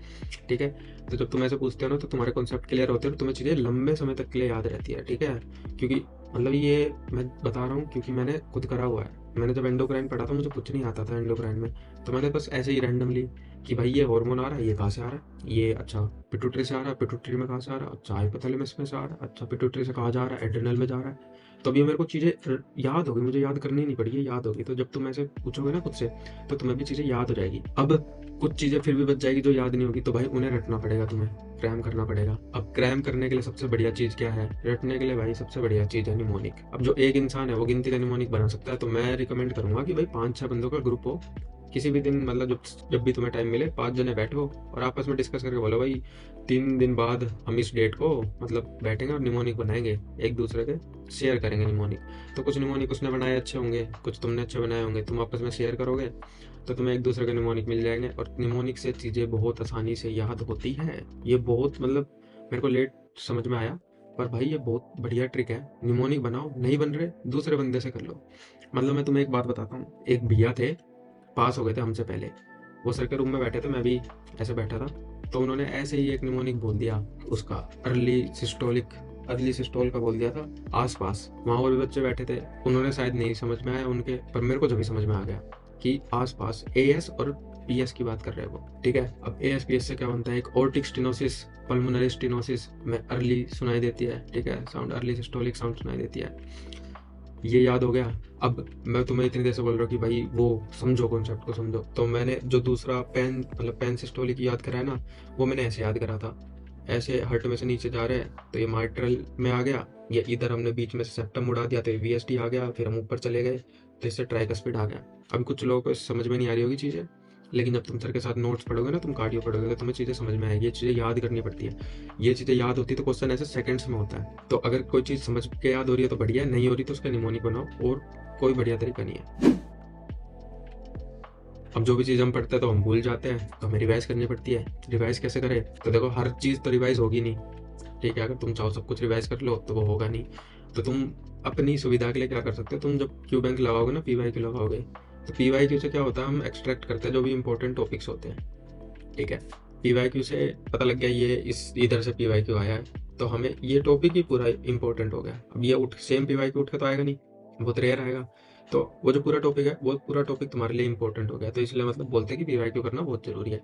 ठीक है? तो जब तुम ऐसे पूछते हो ना, तो तुम्हारे कॉन्सेप्ट क्लियर होते हैं और तुम्हें चीज़ें लंबे समय तक के लिए याद रहती है, ठीक है? क्योंकि मतलब ये मैं बता रहा हूँ क्योंकि मैंने खुद करा हुआ है। मैंने जब एंडोक्राइन पढ़ा था, मुझे कुछ नहीं आता था एंडोक्राइन में, तो मैंने बस ऐसे ही रैंडमली कि भाई ये हार्मोन आ रहा है, ये कहाँ से आ रहा है, ये अच्छा पिट्यूटरी से आ रहा है, पिट्यूटरी में कहाँ से आ रहा है, अच्छा हाइपोथैलेमस में से आ रहा है, अच्छा पिट्यूटरी से कहाँ जा रहा है, एड्रिनल में जा रहा है। तो अभी मेरे को चीज़ें याद होगी, मुझे याद करनी नहीं पड़ी, याद होगी। तो जब तुम ऐसे पूछोगे ना खुद से, तो तुम्हें भी चीज़ें याद हो जाएगी। अब कुछ चीज़ें फिर भी बच जाएगी जो याद नहीं होगी, तो भाई उन्हें रटना पड़ेगा, तुम्हें क्रैम करना पड़ेगा। अब क्रैम करने के लिए सबसे बढ़िया चीज़ क्या है, रटने के लिए भाई सबसे बढ़िया चीज़ है निमोनिक। अब जो एक इंसान है वो गिनती का निमोनिक बना सकता है, तो मैं रिकमेंड करूंगा कि भाई 5-6 बंदों का ग्रुप हो, किसी भी दिन मतलब जब भी तुम्हें टाइम मिले, 5 जने बैठो और आपस में डिस्कस करके बोलो भाई 3 दिन बाद हम इस डेट को मतलब बैठेंगे और निमोनिक बनाएंगे, एक दूसरे के शेयर करेंगे निमोनिक। तो कुछ निमोनिक उसने बनाए अच्छे होंगे, कुछ तुमने अच्छे बनाए होंगे, तुम आपस में शेयर करोगे, तो तुम्हें एक दूसरे के निमोनिक मिल जाएंगे, और निमोनिक से चीज़ें बहुत आसानी से याद होती है। ये बहुत मतलब मेरे को लेट समझ में आया, पर भाई ये बहुत बढ़िया ट्रिक है। निमोनिक बनाओ, नहीं बन रहे दूसरे बंदे से कर लो। मतलब मैं तुम्हें एक बात बताता हूँ, एक भैया थे, पास हो गए थे हमसे पहले, वो सर के रूम में बैठे थे, मैं भी ऐसे बैठा था, तो उन्होंने ऐसे ही एक निमोनिक बोल दिया, उसका अर्ली सिस्टोल का बोल दिया था आसपास। वहाँ और भी बच्चे बैठे थे, उन्होंने शायद नहीं समझ में आया उनके, पर मेरे को जब भी समझ में आ गया कि आसपास एएस और पीएस की बात कर रहे हैं वो, ठीक है? अब एएस पीएस से क्या बनता है, एक ऑर्टिक स्टेनोसिस, पल्मोनरी स्टेनोसिस में अर्ली सुनाई देती है, ठीक है? साउंड अर्ली सिस्टोलिक साउंड सुनाई देती है। ये याद हो गया। अब मैं तुम्हें इतनी देर से बोल रहा हूँ कि भाई वो समझो, कॉन्सेप्ट को समझो, तो मैंने जो दूसरा पेन मतलब पेन सिस्टोलिक याद करा है ना, वो मैंने ऐसे याद करा था, ऐसे हर्ट में से नीचे जा रहे हैं तो ये माइट्रल में आ गया, ये इधर हमने बीच में से सेप्टम उड़ा दिया तो ये वीएसटी आ गया, फिर हम ऊपर चले गए तो इससे ट्राइकस्पिड आ गया। अब कुछ लोगों को समझ में नहीं आ रही होगी चीज़ें, लेकिन जब तुम सर के साथ नोट्स पढ़ोगे ना, तुम कार्डियो पढ़ोगे, तो तुम्हें चीज़ें समझ में आएगी। ये चीज़ें याद करनी पड़ती है, ये चीज़ें याद होती है तो क्वेश्चन ऐसे सेकंड्स में होता है। तो अगर कोई चीज़ समझ के याद हो रही है तो बढ़िया, नहीं हो रही तो उसका निमोनिक बनाओ, और कोई बढ़िया तरीका नहीं है। अब जो भी चीज़ हम पढ़ते हैं तो हम भूल जाते हैं, तो हमें रिवाइज करनी पड़ती है। रिवाइज कैसे करें? तो देखो हर चीज़ तो रिवाइज होगी नहीं, ठीक है? अगर तुम चाहो सब कुछ रिवाइज कर लो तो वो होगा नहीं। तो तुम अपनी सुविधा के लिए क्या कर सकते हो, तुम जब क्यू बैंक लगाओगे ना, PYQ लगाओगे, तो PYQ से क्या होता है, हम एक्सट्रैक्ट करते हैं जो भी इंपॉर्टेंट टॉपिक्स होते हैं, ठीक है? PYQ से पता लग गया ये इस इधर से PYQ आया है, तो हमें ये टॉपिक ही पूरा इंपॉर्टेंट हो गया। अब ये उठ सेम PYQ उठ के तो आएगा नहीं, बहुत रेयर आएगा। तो वो जो पूरा टॉपिक है, वो पूरा टॉपिक तुम्हारे लिए इंपॉर्टेंट हो गया, तो इसलिए मतलब बोलते हैं कि PYQ करना बहुत जरूरी है।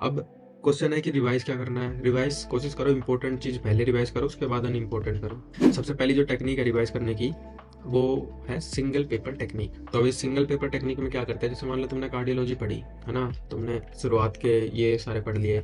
अब क्वेश्चन है कि रिवाइज क्या करना है। रिवाइज कोशिश करो इंपॉर्टेंट चीज पहले रिवाइज करो, उसके बाद अनइम्पोर्टेंट करो। सबसे पहली जो टेक्निक है रिवाइज करने की, वो है सिंगल पेपर टेक्निक। तो अभी सिंगल पेपर टेक्निक में क्या करते हैं, जैसे मान लो तुमने कार्डियोलॉजी पढ़ी है ना, तुमने शुरुआत के ये सारे पढ़ लिए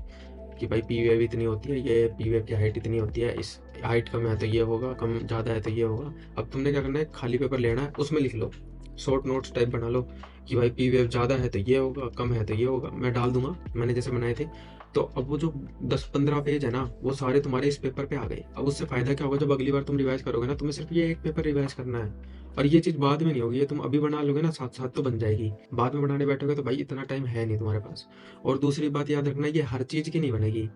कि भाई पी वेव इतनी होती है, ये पी वेव की हाइट इतनी होती है, इस हाइट कम है तो ये होगा, कम ज़्यादा है तो ये होगा। अब तुमने क्या करना है, खाली पेपर लेना है, उसमें लिख लो, शॉर्ट नोट्स टाइप बना लो कि भाई पी वेव ज़्यादा है तो ये होगा, कम है तो ये होगा। मैं डाल दूंगा, मैंने जैसे बनाए थे। तो अब वो जो 10-15 पेज है ना, वो सारे तुम्हारे इस पेपर पे आ गए। अब उससे फायदा क्या होगा, जब अगली बार तुम रिवाइज करोगे ना, तुम्हें सिर्फ ये एक पेपर रिवाइज करना है। और ये चीज़ बाद में नहीं होगी, ये तुम अभी बना लोगे ना, साथ साथ तो बन जाएगी। बाद में बनाने बैठोगे तो भाई इतना टाइम है नहीं तुम्हारे पास। और दूसरी बात याद रखना, ये हर चीज़ की नहीं बनेगी,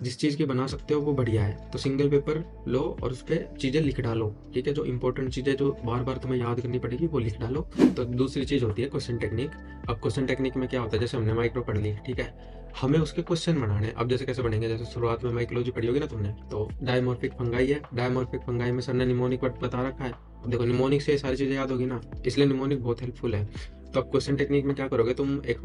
जिस चीज़ की बना सकते हो वो बढ़िया है। तो सिंगल पेपर लो और उस पर चीज़ें लिख डालो, ठीक है? जो इंपॉर्टेंट चीज़ें जो बार बार तुम्हें याद करनी पड़ेगी वो लिख डालो। तो दूसरी चीज़ होती है क्वेश्चन टेक्निक। अब क्वेश्चन टेक्निक में क्या होता है, जैसे हमने माइक्रो पढ़ ली, ठीक है? हमें उसके क्वेश्चन बनाने हैं। अब जैसे कैसे बनेंगे, जैसे शुरुआत में माइकोलॉजी पढ़ी होगी ना तुमने, तो डायमॉर्फिक फंगाई है, डायमॉर्फिक फंगाई में सर ने निमोनिक बता रखा है। अब देखो निमोनिक से ये सारी चीज़ें याद होगी ना, इसलिए निमोनिक बहुत हेल्पफुल है। तो अब क्वेश्चन टेक्निक में क्या करोगे, तुम एक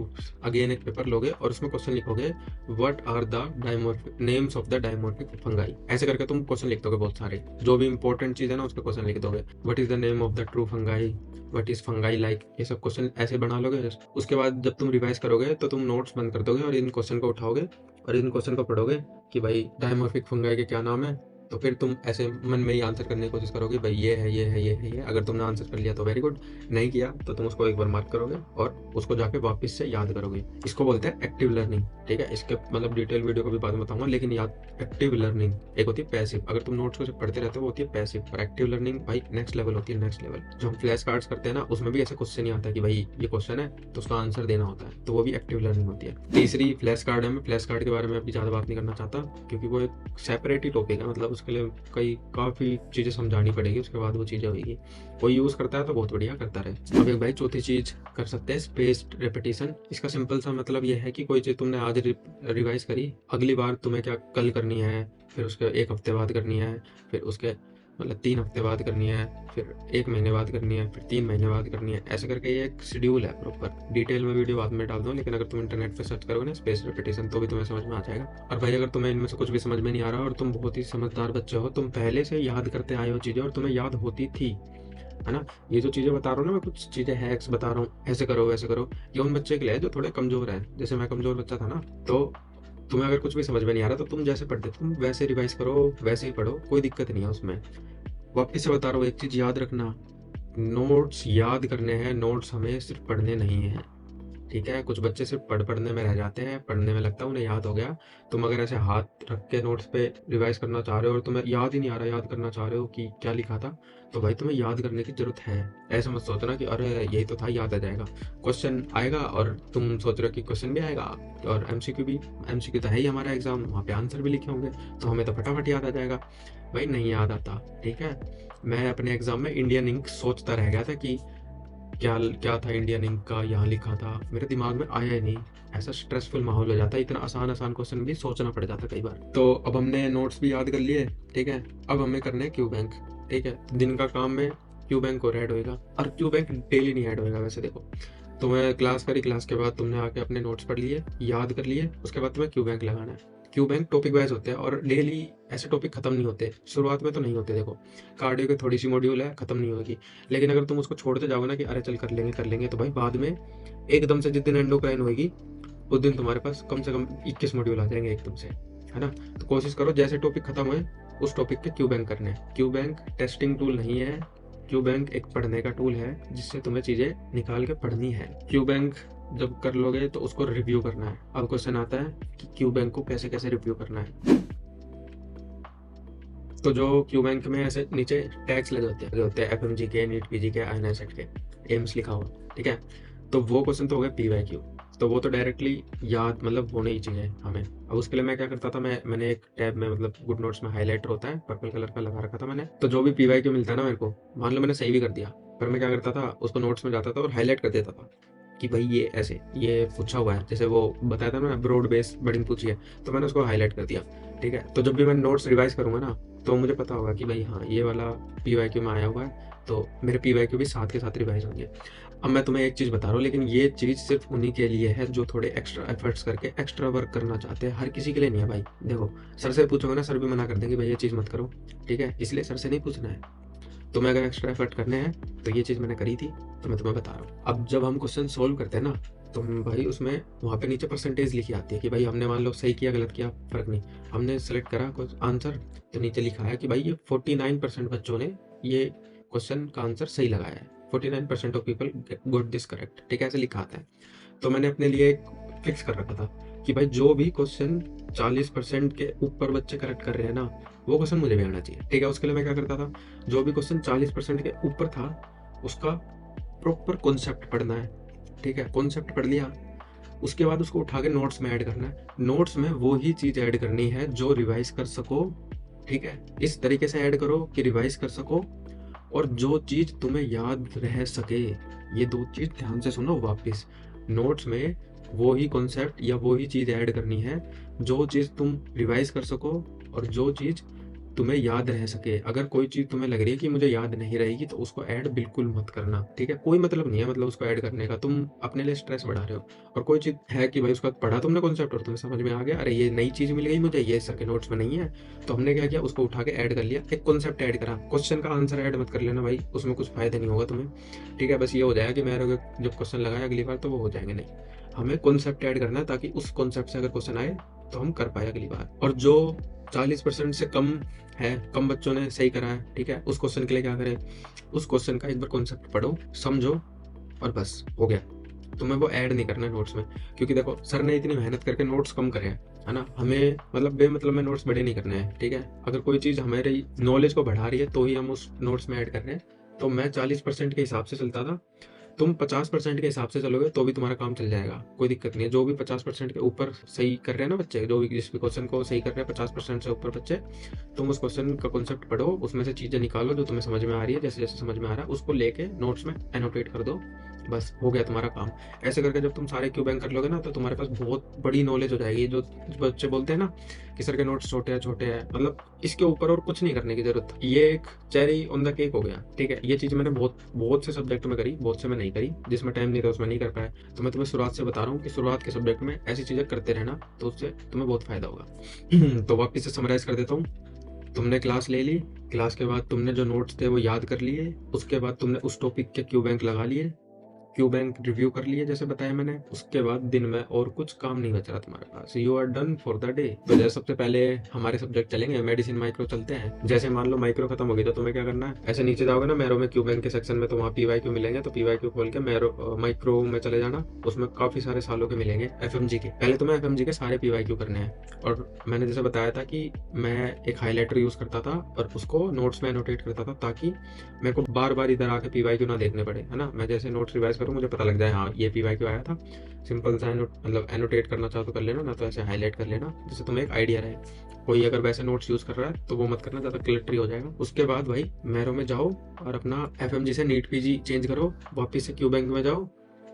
पेपर लोगे और उसमें क्वेश्चन लिखोगे, what are the dimorphic names of the dimorphic fungi. ऐसे करके तुम क्वेश्चन लिख दोगे, बहुत सारे जो भी इंपॉर्टेंट चीज है ना उसके क्वेश्चन लिख दोगे। What is the name of the true fungi, what is fungi like, ये सब क्वेश्चन ऐसे बना लोगे। उसके बाद जब तुम रिवाइज करोगे तो तुम नोट्स बंद कर दोगे और इन क्वेश्चन को उठाओगे और इन क्वेश्चन को पढ़ोगे कि भाई डायमॉर्फिक फंगाई के क्या नाम है। तो फिर तुम ऐसे मन में ही आंसर करने की कोशिश करोगे, भाई ये है, ये है, ये है, ये। अगर तुमने आंसर कर लिया तो वेरी गुड, नहीं किया तो तुम उसको एक बार मार्क करोगे और उसको जाके वापस से याद करोगे। इसको बोलते हैं एक्टिव लर्निंग, ठीक है? इसके मतलब डिटेल वीडियो को भी बाद में बताऊंगा, लेकिन याद, एक्टिव लर्निंग एक होती है पैसिव, अगर तुम नोट्स को सिर्फ पढ़ते रहते हो वो होती है पैसिव, और एक्टिव लर्निंग भाई नेक्स्ट लेवल होती है, नेक्स्ट लेवल। जो हम फ्लैश कार्ड्स करते हैं ना, उसमें भी ऐसे क्वेश्चन नहीं आता कि भाई ये क्वेश्चन है तो उसका आंसर देना होता है, तो वो भी एक्टिव लर्निंग होती है। तीसरी फ्लैश कार्ड है। मैं फ्लैश कार्ड के बारे में अभी ज़्यादा बात नहीं करना चाहता, क्योंकि वो एक सेपरेट ही टॉपिक है, मतलब उसके लिए कई काफ़ी चीज़ें समझानी पड़ेगी, उसके बाद वो चीज़ें होगी। कोई यूज़ करता है तो बहुत बढ़िया करता रहे। अब एक भाई चौथी चीज़ कर सकते हैं, स्पेस्ड रेपिटेशन। इसका सिंपल सा मतलब ये है कि कोई चीज़ तुमने आज रिवाइज करी, अगली बार तुम्हें क्या कल करनी है, फिर उसके 1 हफ्ते बाद करनी है, फिर उसके मतलब 3 हफ्ते बाद करनी है, फिर 1 महीने बाद करनी है, फिर 3 महीने बाद करनी है। ऐसे करके ये एक शेड्यूल है प्रॉपर। डिटेल में वीडियो बाद में डाल दूँ, लेकिन अगर तुम इंटरनेट पे सर्च करोगे ना स्पेस रेपिटेशन, तो भी तुम्हें समझ में आ जाएगा। और भाई अगर तुम्हें इनमें से कुछ भी समझ में नहीं आ रहा और तुम बहुत ही समझदार बच्चे हो, तुम पहले से याद करते आए हो चीज़ें और तुम्हें याद होती थी, है ना? ये जो चीज़ें बता रहा हूँ ना मैं, कुछ चीज़ें हैक्स बता रहा हूँ, ऐसे करो वैसे करो, ये उन बच्चे के लिए है जो थोड़े कमज़ोर है। जैसे मैं कमज़ोर बच्चा था ना, तो तुम्हें अगर कुछ भी समझ में नहीं आ रहा तो तुम जैसे पढ़ते तुम वैसे रिवाइज करो, वैसे ही पढ़ो, कोई दिक्कत नहीं है उसमें। वापिस से बता रहा हूँ, एक चीज़ याद रखना, नोट्स याद करने हैं, नोट्स हमें सिर्फ पढ़ने नहीं हैं, ठीक है? कुछ बच्चे सिर्फ पढ़ने में रह जाते हैं, पढ़ने में लगता है उन्हें याद हो गया। तुम अगर ऐसे हाथ रख के नोट्स पे रिवाइज करना चाह रहे हो और तुम्हें याद ही नहीं आ रहा, याद करना चाह रहे हो कि क्या लिखा था, तो भाई तुम्हें याद करने की जरूरत है। ऐसा मत सोचना कि अरे यही तो था, याद आ जाएगा। क्वेश्चन आएगा और तुम सोच रहे हो कि क्वेश्चन भी आएगा और एमसीक्यू भी, एमसीक्यू तो है ही हमारा एग्जाम, वहाँ पे आंसर भी लिखे होंगे, तो हमें तो फटाफट याद आ जाएगा। भाई नहीं याद आता, ठीक है? मैं अपने एग्जाम में इंडियन इंक सोचता रह गया था कि क्या क्या था इंडियन इंक का, यहाँ लिखा था, मेरे दिमाग में आया ही नहीं। ऐसा स्ट्रेसफुल माहौल हो जाता है, इतना आसान आसान क्वेश्चन भी सोचना पड़ जाता कई बार। तो अब हमने नोट्स भी याद कर लिए, ठीक है? अब हमें करना है क्यू बैंक, ठीक है? दिन का काम में क्यू बैंक और ऐड होएगा, और क्यू बैंक डेली नहीं ऐड होएगा वैसे। देखो तुम्हें क्लास करी, क्लास के बाद तुमने आके अपने नोट्स पढ़ लिए, याद कर लिए, उसके बाद तुम्हें क्यू बैंक लगाना है। क्यू बैंक टॉपिक वाइज होते हैं और डेली ऐसे टॉपिक खत्म नहीं होते, शुरुआत में तो नहीं होते। देखो कार्डियो की थोड़ी सी मॉड्यूल है, खत्म नहीं होगी, लेकिन अगर तुम उसको छोड़ते जाओगे ना कि अरे चल कर लेंगे, तो भाई बाद में एकदम से जिस दिन एंडोक्राइन होगी उस दिन तुम्हारे पास कम से कम 21 मॉड्यूल आ जाएंगे एकदम से, है ना? तो कोशिश करो जैसे टॉपिक खत्म हुए उस टॉपिक के क्यू बैंक करने हैं। क्यू बैंक टेस्टिंग टूल नहीं है, क्यू बैंक एक पढ़ने का टूल है जिससे तुम्हें चीजें निकाल के पढ़नी है। क्यू बैंक जब कर लोगे तो उसको रिव्यू करना है। अब क्वेश्चन आता है कि क्यू बैंक को कैसे कैसे रिव्यू करना है। तो जो क्यू बैंक में ऐसे नीचे टैग्स लगे होते हैं, FMG के, नीट PG के, INSET के, एम्स लिखा हुआ, ठीक है? तो वो क्वेश्चन तो हो गया पीवाईक्यू, तो वो तो डायरेक्टली याद मतलब होना ही चाहिए हमें। अब उसके लिए मैं क्या करता था, मैंने एक टैब में मतलब गुड नोट्स में हाईलाइटर होता है पर्पल कलर का लगा रखा था मैंने, तो जो भी पीवाईक्यू मिलता है ना मेरे को, मान लो मैंने सही भी कर दिया, पर मैं क्या करता था उसको नोट्स में जाता था और हाईलाइट कर देता था कि भाई ये ऐसे ये पूछा हुआ है, जैसे वो बताया था ना ब्रॉड बेस बडिंग पूछी है, तो मैंने उसको हाईलाइट कर दिया। ठीक है, तो जब भी मैं नोट्स रिवाइज करूंगा ना, तो मुझे पता होगा कि भाई हाँ ये वाला पीवाईक्यू में आया हुआ है, तो मेरे पीवाईक्यू भी साथ के साथ रिवाइज होंगे। अब मैं तुम्हें एक चीज़ बता रहा हूँ, लेकिन ये चीज़ सिर्फ उन्हीं के लिए है जो थोड़े एक्स्ट्रा एफर्ट्स करके एक्स्ट्रा वर्क करना चाहते हैं, हर किसी के लिए नहीं है भाई। देखो सर से पूछोगे ना, सर भी मना कर देंगे भाई ये चीज़ मत करो, ठीक है, इसलिए सर से नहीं पूछना है। तुम्हें अगर एक्स्ट्रा एफर्ट करने हैं तो ये चीज़ मैंने करी थी, तो मैं तुम्हें बता रहा हूँ। अब जब हम क्वेश्चन सोल्व करते हैं ना, तो भाई उसमें वहाँ पे नीचे परसेंटेज लिखी आती है कि भाई हमने मान लो सही किया गलत किया फर्क नहीं, हमने सेलेक्ट करा कुछ आंसर, तो नीचे लिखा है कि भाई ये 49% बच्चों ने ये क्वेश्चन का आंसर सही लगाया है, 49% of people goat this correct, ठीक है, ऐसे लिखा आता है। तो मैंने अपने लिए एक फिक्स कर रखा था कि भाई जो भी क्वेश्चन 40% के ऊपर बच्चे करेक्ट कर रहे हैं ना, वो क्वेश्चन मुझे भी आना चाहिए। ठीक है, उसके लिए मैं क्या करता था, जो भी क्वेश्चन 40% के ऊपर था उसका प्रॉपर कॉन्सेप्ट पढ़ना है। ठीक है, कॉन्सेप्ट पढ़ लिया, उसके बाद उसको उठा के नोट्स में ऐड करना है। नोट्स में वो ही चीज ऐड करनी है जो रिवाइज कर सको। ठीक है, इस तरीके से ऐड करो कि रिवाइज कर सको और जो चीज तुम्हें याद रह सके। ये दो चीज ध्यान से सुनो वापस, नोट्स में वो ही कॉन्सेप्ट या वो ही चीज ऐड करनी है जो चीज तुम रिवाइज कर सको और जो चीज तुम्हें याद रह सके। अगर कोई चीज तुम्हें लग रही है कि मुझे याद नहीं रहेगी, तो उसको ऐड बिल्कुल मत करना। ठीक है, कोई मतलब नहीं है मतलब उसको ऐड करने का, तुम अपने लिए स्ट्रेस बढ़ा रहे हो। और कोई चीज है कि भाई उसका पढ़ा तुमने कॉन्सेप्ट और तुम्हें समझ में आ गया, अरे ये नई चीज मिल गई मुझे, ये सर के नोट्स में नहीं है, तो हमने क्या किया, उसको उठा के ऐड कर लिया, एक कॉन्सेप्ट ऐड करा। क्वेश्चन का आंसर ऐड मत कर लेना भाई, उसमें कुछ फायदा नहीं होगा तुम्हें। ठीक है, बस ये हो जाएगा कि मेरे जब क्वेश्चन लगाया अगली बार तो वो हो जाएंगे नहीं। हमें कॉन्सेप्ट ऐड करना है ताकि उस कॉन्सेप्ट से अगर क्वेश्चन आए तो हम कर पाए अगली बार। और जो 40% से कम है, कम बच्चों ने सही करा है, ठीक है, उस क्वेश्चन के लिए क्या करें, उस क्वेश्चन का एक बार कॉन्सेप्ट पढ़ो, समझो और बस हो गया। तुम्हें वो ऐड नहीं करना है नोट्स में, क्योंकि देखो सर ने इतनी मेहनत करके नोट्स कम करे हैं, है ना, हमें मतलब बेमतलब में नोट्स बड़े नहीं करने हैं। ठीक है, अगर कोई चीज़ हमारी नॉलेज को बढ़ा रही है तो ही हम उस नोट्स में ऐड कर रहे हैं। तो मैं 40% के हिसाब से चलता था, तुम 50% के हिसाब से चलोगे तो भी तुम्हारा काम चल जाएगा, कोई दिक्कत नहीं है। जो भी 50% के ऊपर सही कर रहे हैं ना बच्चे, जो भी जिस भी क्वेश्चन को सही कर रहे हैं 50% से ऊपर बच्चे, तुम उस क्वेश्चन का कॉन्सेप्ट पढ़ो, उसमें से चीजें निकालो जो तुम्हें समझ में आ रही है, जैसे जैसे समझ में आ रहा है उसको लेके नोट्स में एनोटेट कर दो, बस हो गया तुम्हारा काम। ऐसे करके जब तुम सारे क्यू बैंक कर लोगे ना, तो तुम्हारे पास बहुत बड़ी नॉलेज हो जाएगी। जो बच्चे बोलते हैं ना कि सर के नोट्स छोटे हैं, मतलब इसके ऊपर और कुछ नहीं करने की जरूरत, ये एक चेरी ऑन द केक हो गया। ठीक है, ये चीज मैंने बहुत बहुत से सब्जेक्ट में करी, बहुत से में नहीं करी, जिसमें टाइम नहीं था उसमें नहीं कर पाया। तो मैं तुम्हें शुरुआत से बता रहा हूँ कि शुरुआत के सब्जेक्ट में ऐसी चीजें करते रहना, तो उससे तुम्हें बहुत फायदा होगा। तो वापिस से समराइज कर देता हूँ, तुमने क्लास ले ली, क्लास के बाद तुमने जो नोट्स थे वो याद कर लिए, उसके बाद तुमने उस टॉपिक के क्यू बैंक लगा लिए, क्यू बैंक रिव्यू कर लिए जैसे बताया मैंने, उसके बाद दिन में और कुछ काम नहीं बच रहा तुम्हारे पास, you are done for the day. तो जैसे सबसे पहले हमारे सब्जेक्ट चलेंगे, मेडिसिन माइक्रो चलते हैं। जैसे मान लो माइक्रो खत्म हो गई तो तुम्हें क्या करना है, ऐसे नीचे जाओगे ना मैरो में क्यू बैंक के सेक्शन में, तो वहाँ पीवाईक्यू मिलेंगे, तो पीवाईक्यू खोल के मैरो माइक्रो में चले जाना, उसमें काफी सारे सालों के मिलेंगे एफएमजी के। पहले तुम्हें एफएमजी के सारे पीवाईक्यू करने हैं, और मैंने जैसे बताया था कि मैं एक हाईलाइटर यूज करता था और उसको नोट्स में एनोटेट करता था, ताकि मेरे को बार बार इधर आके पीवाईक्यू ना देखने पड़े, है ना। मैं जैसे नोट्स रिवाइज करूँ मुझे पता लग जाए हाँ ये पीवाईक्यू आया था, सिंपल सा मतलब एनोटेट करना चाहो तो कर लेना, ना तो ऐसे हाईलाइट कर लेना, जिससे तुम्हें एक आइडिया रहे। कोई अगर वैसे नोट्स यूज कर रहा है तो वो मत करना, ज्यादा क्लिटरी हो जाएगा। उसके बाद भाई मैरो में जाओ और अपना एफएमजी से नीट पीजी चेंज करो, वापिस से क्यू बैंक में जाओ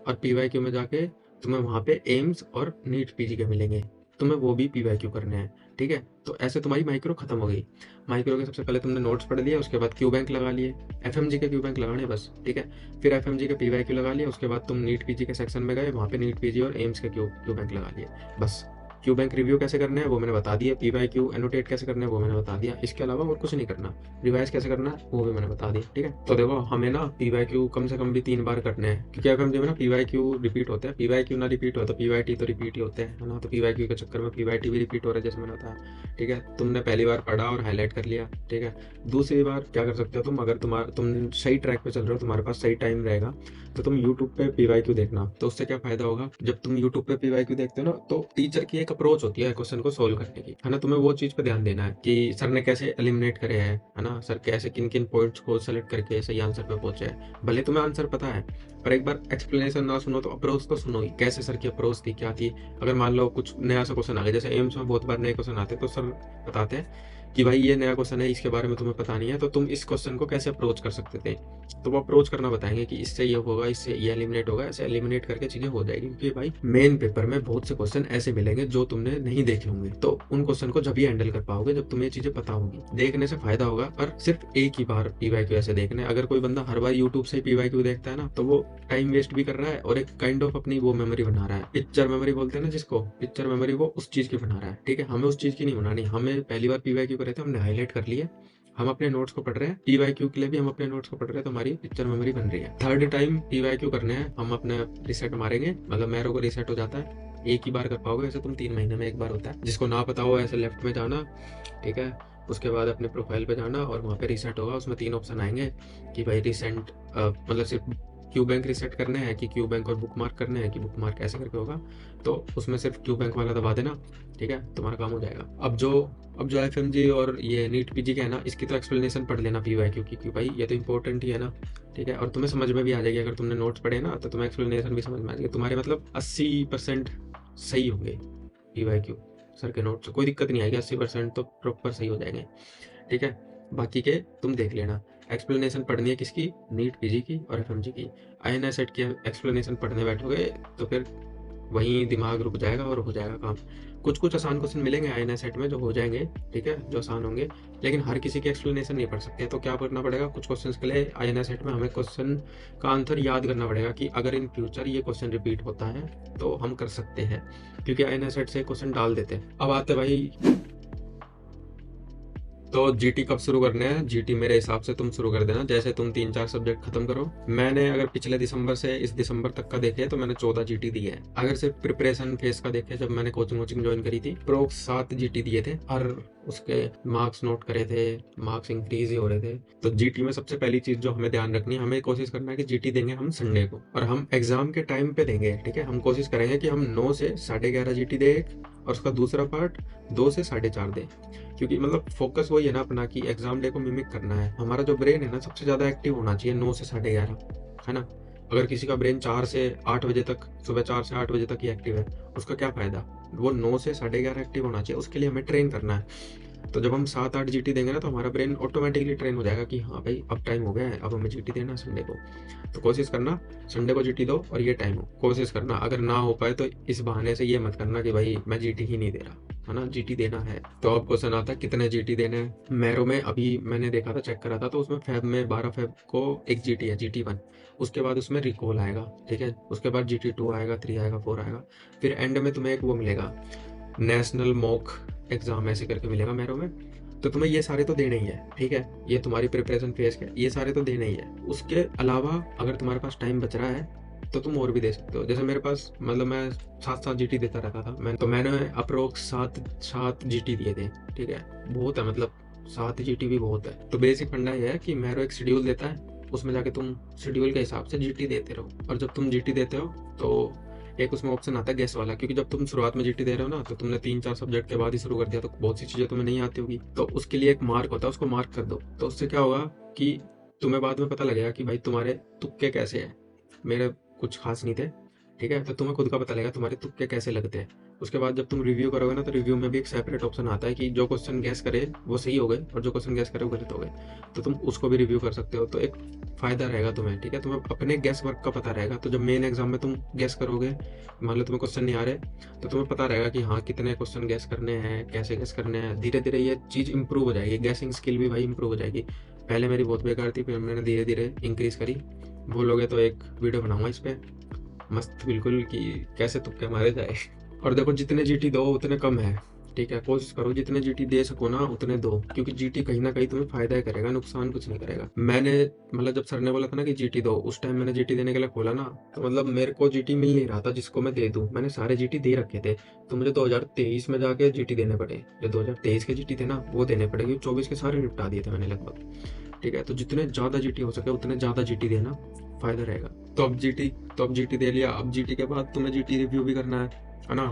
और पीवाईक्यू में जाके तुम्हें वहां पे एम्स और नीट पीजी के मिलेंगे, तुम्हें वो भी पीवाईक्यू करने हैं। ठीक है, तो ऐसे तुम्हारी माइक्रो खत्म हो गई। माइक्रो के सबसे पहले तुमने नोट्स पढ़ लिए, उसके बाद क्यू बैंक लगा लिए, एफएमजी के क्यू बैंक लगाने बस। ठीक है, फिर एफएमजी के पीवाईक्यू लगा लिया, उसके बाद तुम नीट पीजी के सेक्शन में गए, वहाँ पे नीट पीजी और एम्स के क्यू बैंक लगा लिए बस। क्यू बैंक रिव्यू कैसे करना है वो मैंने बता दिया, पीवाईक्यू एनोटेट कैसे करना है वो मैंने बता दिया, इसके अलावा और कुछ नहीं करना। रिवाइज कैसे करना है वो भी मैंने बता दिया। ठीक है, तो देखो हमें ना पीवाईक्यू कम से कम भी 3 बार करने हैं, क्योंकि एफएमजी में ना पीवाईक्यू रिपीट होते हैं, पीवाईक्यू ना रिपीट हो तो पीवाईटी तो रिपीट ही होते हैं, है ना। तो पीवाईक्यू के चक्कर में पीवाईटी भी रिपीट हो रहा है जैसे मैंने बताया। ठीक है, तुमने पहली बार पढ़ा और हाईलाइट कर लिया। ठीक है, दूसरी बार क्या कर सकते हो तुम, अगर तुम सही ट्रैक पे चल रहे हो, तुम्हारे पास सही टाइम रहेगा, तो तुम यूट्यूब पे पीवाईक्यू देखना। तो उससे क्या फायदा होगा, जब तुम यूट्यूब पे पीवाईक्यू देखते हो ना, तो टीचर की एक अप्रोच होती है क्वेश्चन को सोल्व करने की, है ना। तुम्हें वो चीज पे ध्यान देना है कि सर ने कैसे एलिमिनेट करे है ना, सर कैसे किन किन पॉइंट्स को सेलेक्ट करके सही आंसर पे पहुंचे है। भले तुम्हें आंसर पता है पर एक बार एक्सप्लेनेशन ना सुनो तो अप्रोच तो सुनो ही, कैसे सर की अप्रोच थी, क्या थी। अगर मान लो कुछ नया सा क्वेश्चन आ गया, जैसे एम्स में बहुत बार नए क्वेश्चन आते हैं, तो सर बताते हैं कि भाई ये नया क्वेश्चन है, इसके बारे में तुम्हें पता नहीं है, तो तुम इस क्वेश्चन को कैसे अप्रोच कर सकते थे। तो वो अप्रोच करना बताएंगे कि इससे ये होगा, इससे ये एलिमिनेट होगा, ऐसे एलिमिनेट करके चीजें हो जाएगी। क्योंकि भाई मेन पेपर में बहुत से क्वेश्चन ऐसे मिलेंगे जो तुमने नहीं देखे होंगे, तो उन क्वेश्चन को जब ही हैंडल कर पाओगे जब तुम्हें ये चीजें पता होंगी। देखने से फायदा होगा, पर सिर्फ एक ही बार पीवाईक्यू ऐसे देखना है। अगर कोई बंदा हर बार यूट्यूब से पीवाईक्यू देखता है ना, तो वो टाइम वेस्ट भी कर रहा है और एक काइंड ऑफ अपनी वो मेमोरी बना रहा है, पिक्चर मेमोरी बोलते हैं ना जिसको, पिक्चर मेमोरी वो उस चीज की बना रहा है। ठीक है, हमें उस चीज की नहीं बनानी। हमें पहली बार पीवाईक्यू करे थे, हमने हाईलाइट कर लिए, हम अपने नोट्स को पढ़ रहे हैं, पीवाईक्यू के लिए भी हम अपने नोट्स को पढ़ रहे हैं, तो हमारी पिक्चर मेमोरी बन रही है। थर्ड टाइम पीवाईक्यू करने हैं, हम अपने रिसेट मारेंगे, मतलब मैरो को रिसेट हो जाता है, एक ही बार कर पाओगे, वैसे तुम 3 महीने में एक बार होता है। जिसको ना पता हो ऐसे लेफ्ट में जाना, ठीक है, उसके बाद अपने प्रोफाइल पे जाना और वहाँ पे रिसेट होगा, उसमें 3 ऑप्शन आएंगे कि भाई रिसेंट, मतलब सिर्फ क्यू बैंक रिसेट करने हैं कि क्यू बैंक और बुक मार्क करने हैं कि बुक मार्क ऐसे करके होगा, तो उसमें सिर्फ क्यू बैंक वाला दबा देना, ठीक है, तुम्हारा काम हो जाएगा। अब जो एफएमजी और ये नीट पीजी का है ना, इसकी तो एक्सप्लेनेशन पढ़ लेना पीवाईक्यू की, क्योंकि भाई ये तो इंपॉर्टेंट ही है ना, ठीक है, और तुम्हें समझ में भी आ जाएगी। अगर तुमने नोट्स पढ़े ना तो तुम्हें एक्सप्लेनेशन भी समझ में आ जाएगी। तुम्हारे मतलब 80% सही होंगे पीवाईक्यू सर के नोट्स, कोई दिक्कत नहीं आएगी, 80% तो प्रॉपर सही हो जाएंगे, ठीक है। बाकी के तुम देख लेना। एक्सप्लेनेशन पढ़नी है किसकी, नीट पीजी की और एफएमजी की। आईएनआई सेट की एक्सप्लेनेशन पढ़ने बैठोगे तो फिर वहीं दिमाग रुक जाएगा और हो जाएगा काम। कुछ कुछ आसान क्वेश्चन मिलेंगे आईएनआई सेट में जो हो जाएंगे, ठीक है, जो आसान होंगे, लेकिन हर किसी की एक्सप्लेनेशन नहीं पढ़ सकते। तो क्या करना पड़ेगा, कुछ क्वेश्चंस के लिए आईएनआई सेट में हमें क्वेश्चन का आंसर याद करना पड़ेगा कि अगर इन फ्यूचर ये क्वेश्चन रिपीट होता है तो हम कर सकते हैं, क्योंकि आईएनआई सेट से क्वेश्चन डाल देते हैं। अब आते भाई, तो जीटी कब शुरू करने हैं। जीटी मेरे हिसाब से तुम शुरू कर देना जैसे तुम 3-4 सब्जेक्ट खत्म करो। मैंने अगर पिछले दिसंबर से इस दिसंबर तक का देखे तो मैंने 14 जीटी दिए है। अगर सिर्फ प्रिपरेशन फेज का देखे, जब मैंने कोचिंग ज्वाइन करी थी, प्रोक्स 7 जीटी दिए थे, और उसके मार्क्स नोट करे थे, मार्क्स इंक्रीज ही हो रहे थे। तो जीटी में सबसे पहली चीज जो हमें ध्यान रखनी है, हमें कोशिश करना है कि जीटी देंगे हम संडे को, और हम एग्जाम के टाइम पे देंगे, ठीक है। हम कोशिश करेंगे कि हम 9 से 11:30 जीटी दे एक, और उसका दूसरा पार्ट 2 से 4:30 दे, क्योंकि मतलब फोकस वही है ना अपना कि एग्जाम डे को मिमिक करना है। हमारा जो ब्रेन है ना सबसे ज्यादा एक्टिव होना चाहिए 9 से 11:30, है ना। अगर किसी का ब्रेन 4 से 8 बजे तक, सुबह 4 से 8 बजे तक ही एक्टिव है, उसका क्या फायदा। वो 9 से 11:30 एक्टिव होना चाहिए, उसके लिए हमें ट्रेन करना है। तो जब हम 7-8 जीटी देंगे ना तो हमारा ब्रेन ऑटोमेटिकली ट्रेन हो जाएगा कि हाँ भाई अब टाइम हो गया है, अब हमें जीटी देना है संडे को। तो कोशिश करना संडे को जीटी दो और ये टाइम हो, कोशिश करना। अगर ना हो पाए तो इस बहाने से ये मत करना कि भाई मैं जीटी ही नहीं दे रहा, है ना, जीटी देना है। तो अब क्वेश्चन आता है कितने जीटी देने हैं। मैरो में अभी मैंने देखा था, चेक करा था, तो उसमें फेब में 12 फेब को एक जीटी है, जीटी 1। उसके बाद उसमें रिकॉल आएगा, ठीक है, उसके बाद जीटी 2 आएगा, 3 आएगा, 4 आएगा, फिर एंड में तुम्हें एक वो मिलेगा नेशनल मॉक एग्जाम ऐसे करके मिलेगा मैरो में। तो तुम्हें ये सारे तो देने ही है, ठीक है, ये तुम्हारी प्रिपरेशन फेज के ये सारे तो देने ही है। उसके अलावा अगर तुम्हारे पास टाइम बच रहा है तो तुम और भी दे सकते हो। जैसे मेरे पास, मतलब मैं 7-7 जीटी देता रहता था, मैंने अप्रोक्स 7 जीटी दिए थे, ठीक है, बहुत है, मतलब 7 जीटी भी बहुत है। तो बेसिक फंडा ये है कि मैरो एक शेड्यूल देता है, उसमें जाके तुम शेड्यूल के हिसाब से जीटी देते रहो, और जब तुम जीटी देते हो तो एक उसमें ऑप्शन आता है गैस वाला, क्योंकि जब तुम शुरुआत में जीटी दे रहे हो ना तो तुमने 3-4 सब्जेक्ट के बाद ही शुरू कर दिया, तो बहुत सी चीजें तुम्हें नहीं आती होगी, तो उसके लिए एक मार्क होता है, उसको मार्क कर दो। तो उससे क्या होगा कि तुम्हें बाद में पता लगेगा कि भाई तुम्हारे तुक्के कैसे हैं। मेरे कुछ खास नहीं थे, ठीक है, तो तुम्हें खुद का पता लगेगा तुम्हारे तुक्के कैसे लगते हैं। उसके बाद जब तुम रिव्यू करोगे ना तो रिव्यू में भी एक सेपरेट ऑप्शन आता है कि जो क्वेश्चन गैस करे वो सही हो गए और जो क्वेश्चन गैस करे वो गलत हो गए, तो तुम उसको भी रिव्यू कर सकते हो। तो एक फायदा रहेगा तुम्हें, ठीक है, तुम्हें अपने गैस वर्क का पता रहेगा। तो जब मेन एग्जाम में तुम गैस करोगे, मान लो तुम्हें क्वेश्चन नहीं आ रहे, तो तुम्हें पता रहेगा कि हाँ कितने क्वेश्चन गैस करने हैं, कैसे गैस करने हैं। धीरे धीरे ये चीज इंप्रूव हो जाएगी, गैसिंग स्किल भी भाई इंप्रूव हो जाएगी। पहले मेरी बहुत बेकार थी, फिर मैंने धीरे धीरे इंक्रीज करी। भूलोगे तो एक वीडियो बनाऊंगा इस पे मस्त बिल्कुल कि कैसे तुक्के मारे जाए। और देखो जितने जीटी दो उतने कम है, ठीक है, कोशिश करो जितने जीटी दे सको ना उतने दो, क्योंकि जीटी कहीं ना कहीं तुम्हें फायदा ही करेगा, नुकसान कुछ नहीं करेगा। मैंने मतलब जब सर ने बोला था ना कि जीटी दो, उस टाइम मैंने जीटी देने के लिए खोला ना, तो मतलब मेरे को जीटी मिल नहीं रहा था जिसको मैं दे दूं। मैंने सारे जीटी दे रखे थे, तो मुझे 2023 में जाके जीटी देने पड़े। जो 2023 के जीटी थे ना वो देने पड़े, क्योंकि 24 के सारे निपटा दिए थे मैंने लगभग, ठीक है। तो जितने ज्यादा जीटी हो सके उतने ज्यादा जीटी देना, फायदा रहेगा। तो अब जीटी दे लिया, अब जीटी के बाद तुम्हें जीटी रिव्यू भी करना है ना।